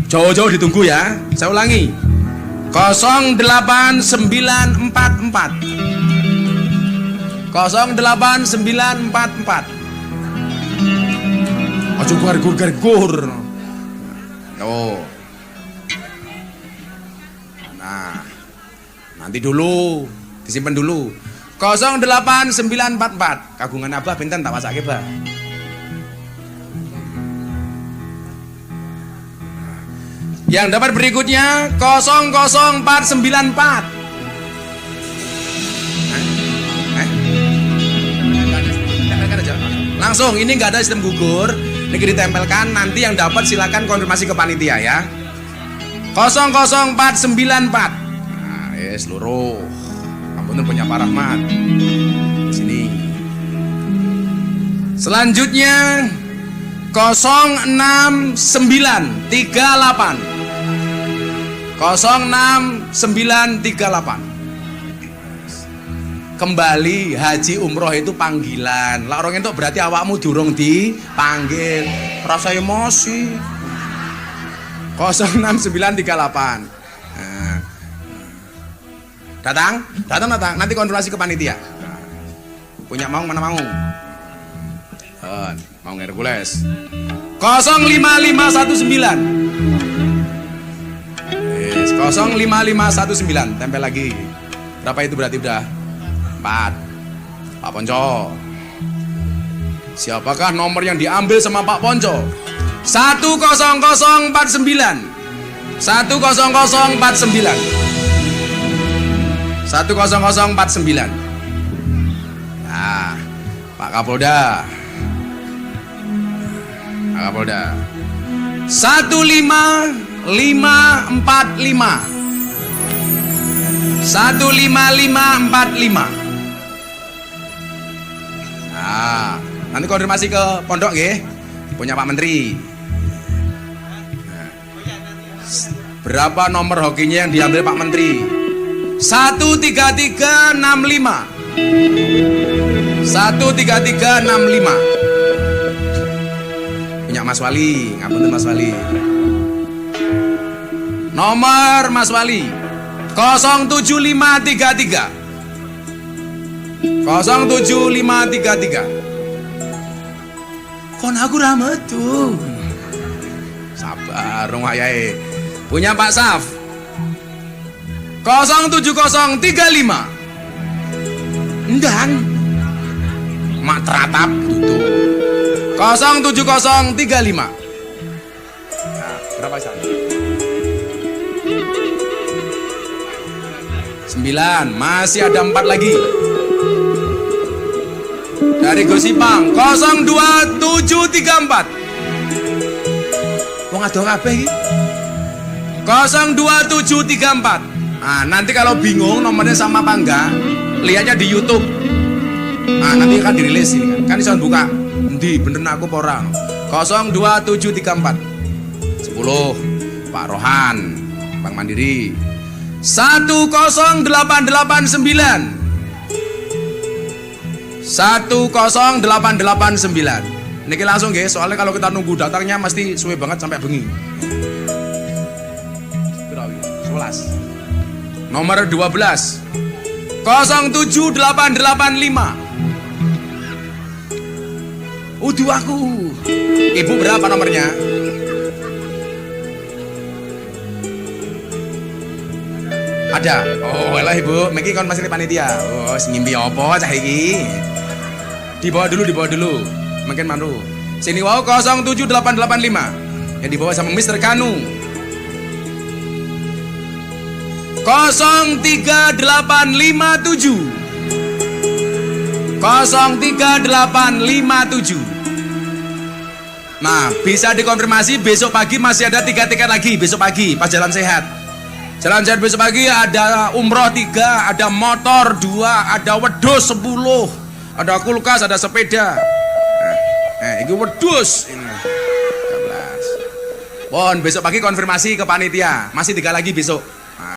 Jauh-jauh ditunggu ya. Saya ulangi. 08944. 08944. Ojo gargur. Oh. Nah. Nanti dulu. Disimpan dulu. 08944. Kagungan Abah pinten tak wasake, Bah. Yang dapat berikutnya 00494. Langsung, ini nggak ada sistem gugur. Ini ditempelkan, nanti yang dapat silakan konfirmasi ke panitia ya. 00494. Nah, seluruh. Ampun punya Pak Rahmat. Di sini. Selanjutnya 06938. 06938. Kembali haji umroh itu panggilan. Lah orang itu berarti awakmu durung dipanggil. Rasa emosi. 06938. Nah. Datang. Nanti konfirmasi ke panitia. Punya Maung mana Maung? Maung Hercules. 05519. 05519. Tempel lagi. Berapa itu berarti udah? 4. Pak Ponco. Siapakah nomor yang diambil sama Pak Ponco? 10049. 10049. 10049. Nah, Pak Kapolda. 15545. 15545. Ya, nanti konfirmasi ke pondok nggih. Punya Pak Menteri. Nah, berapa nomor hokinya yang diambil Pak Menteri? 13365. 13365. Punya Mas Wali, ngapunten Mas Wali. Nomor Mas Wali 07533. 07533. Kon aku ra metu. Sabar rong wayahe. Punya Pak Saf 07035. Endang. Mak teratap tutup. 07035. Nah, berapa Saf? 9, masih ada 4 lagi. Dari Gosipang 02734. Wong ado kabeh iki. 02734. Nah, nanti kalau bingung nomornya sama apa enggak, lihatnya di YouTube. Nah, nanti akan dirilis ini kan. Kan iso buka. Endi bener aku apa ora? 02734. 10 Pak Rohan, Bank Mandiri. 10889. 10889. Niki langsung guys, soalnya kalau kita nunggu datangnya mesti suwe banget sampai bengi. 11. Nomor 12 07885. Udah aku. Ibu berapa nomornya? Ada. Oh, lah Ibu, miki kon masih panitia. Oh, ngimpi apa cah iki? Dibawa dulu. Mungkin manru. Sini wow 07885. Yang dibawa sama Mr. Kanu. 03857. 03857. Nah, bisa dikonfirmasi besok pagi masih ada 3 tiket lagi besok pagi pas jalan sehat. Jalan sehat besok pagi ada umroh 3, ada motor 2, ada wedhus 10, ada kulkas, ada sepeda. Ini wedhus ini 13. Bon, besok pagi konfirmasi ke panitia. Masih 3 lagi besok.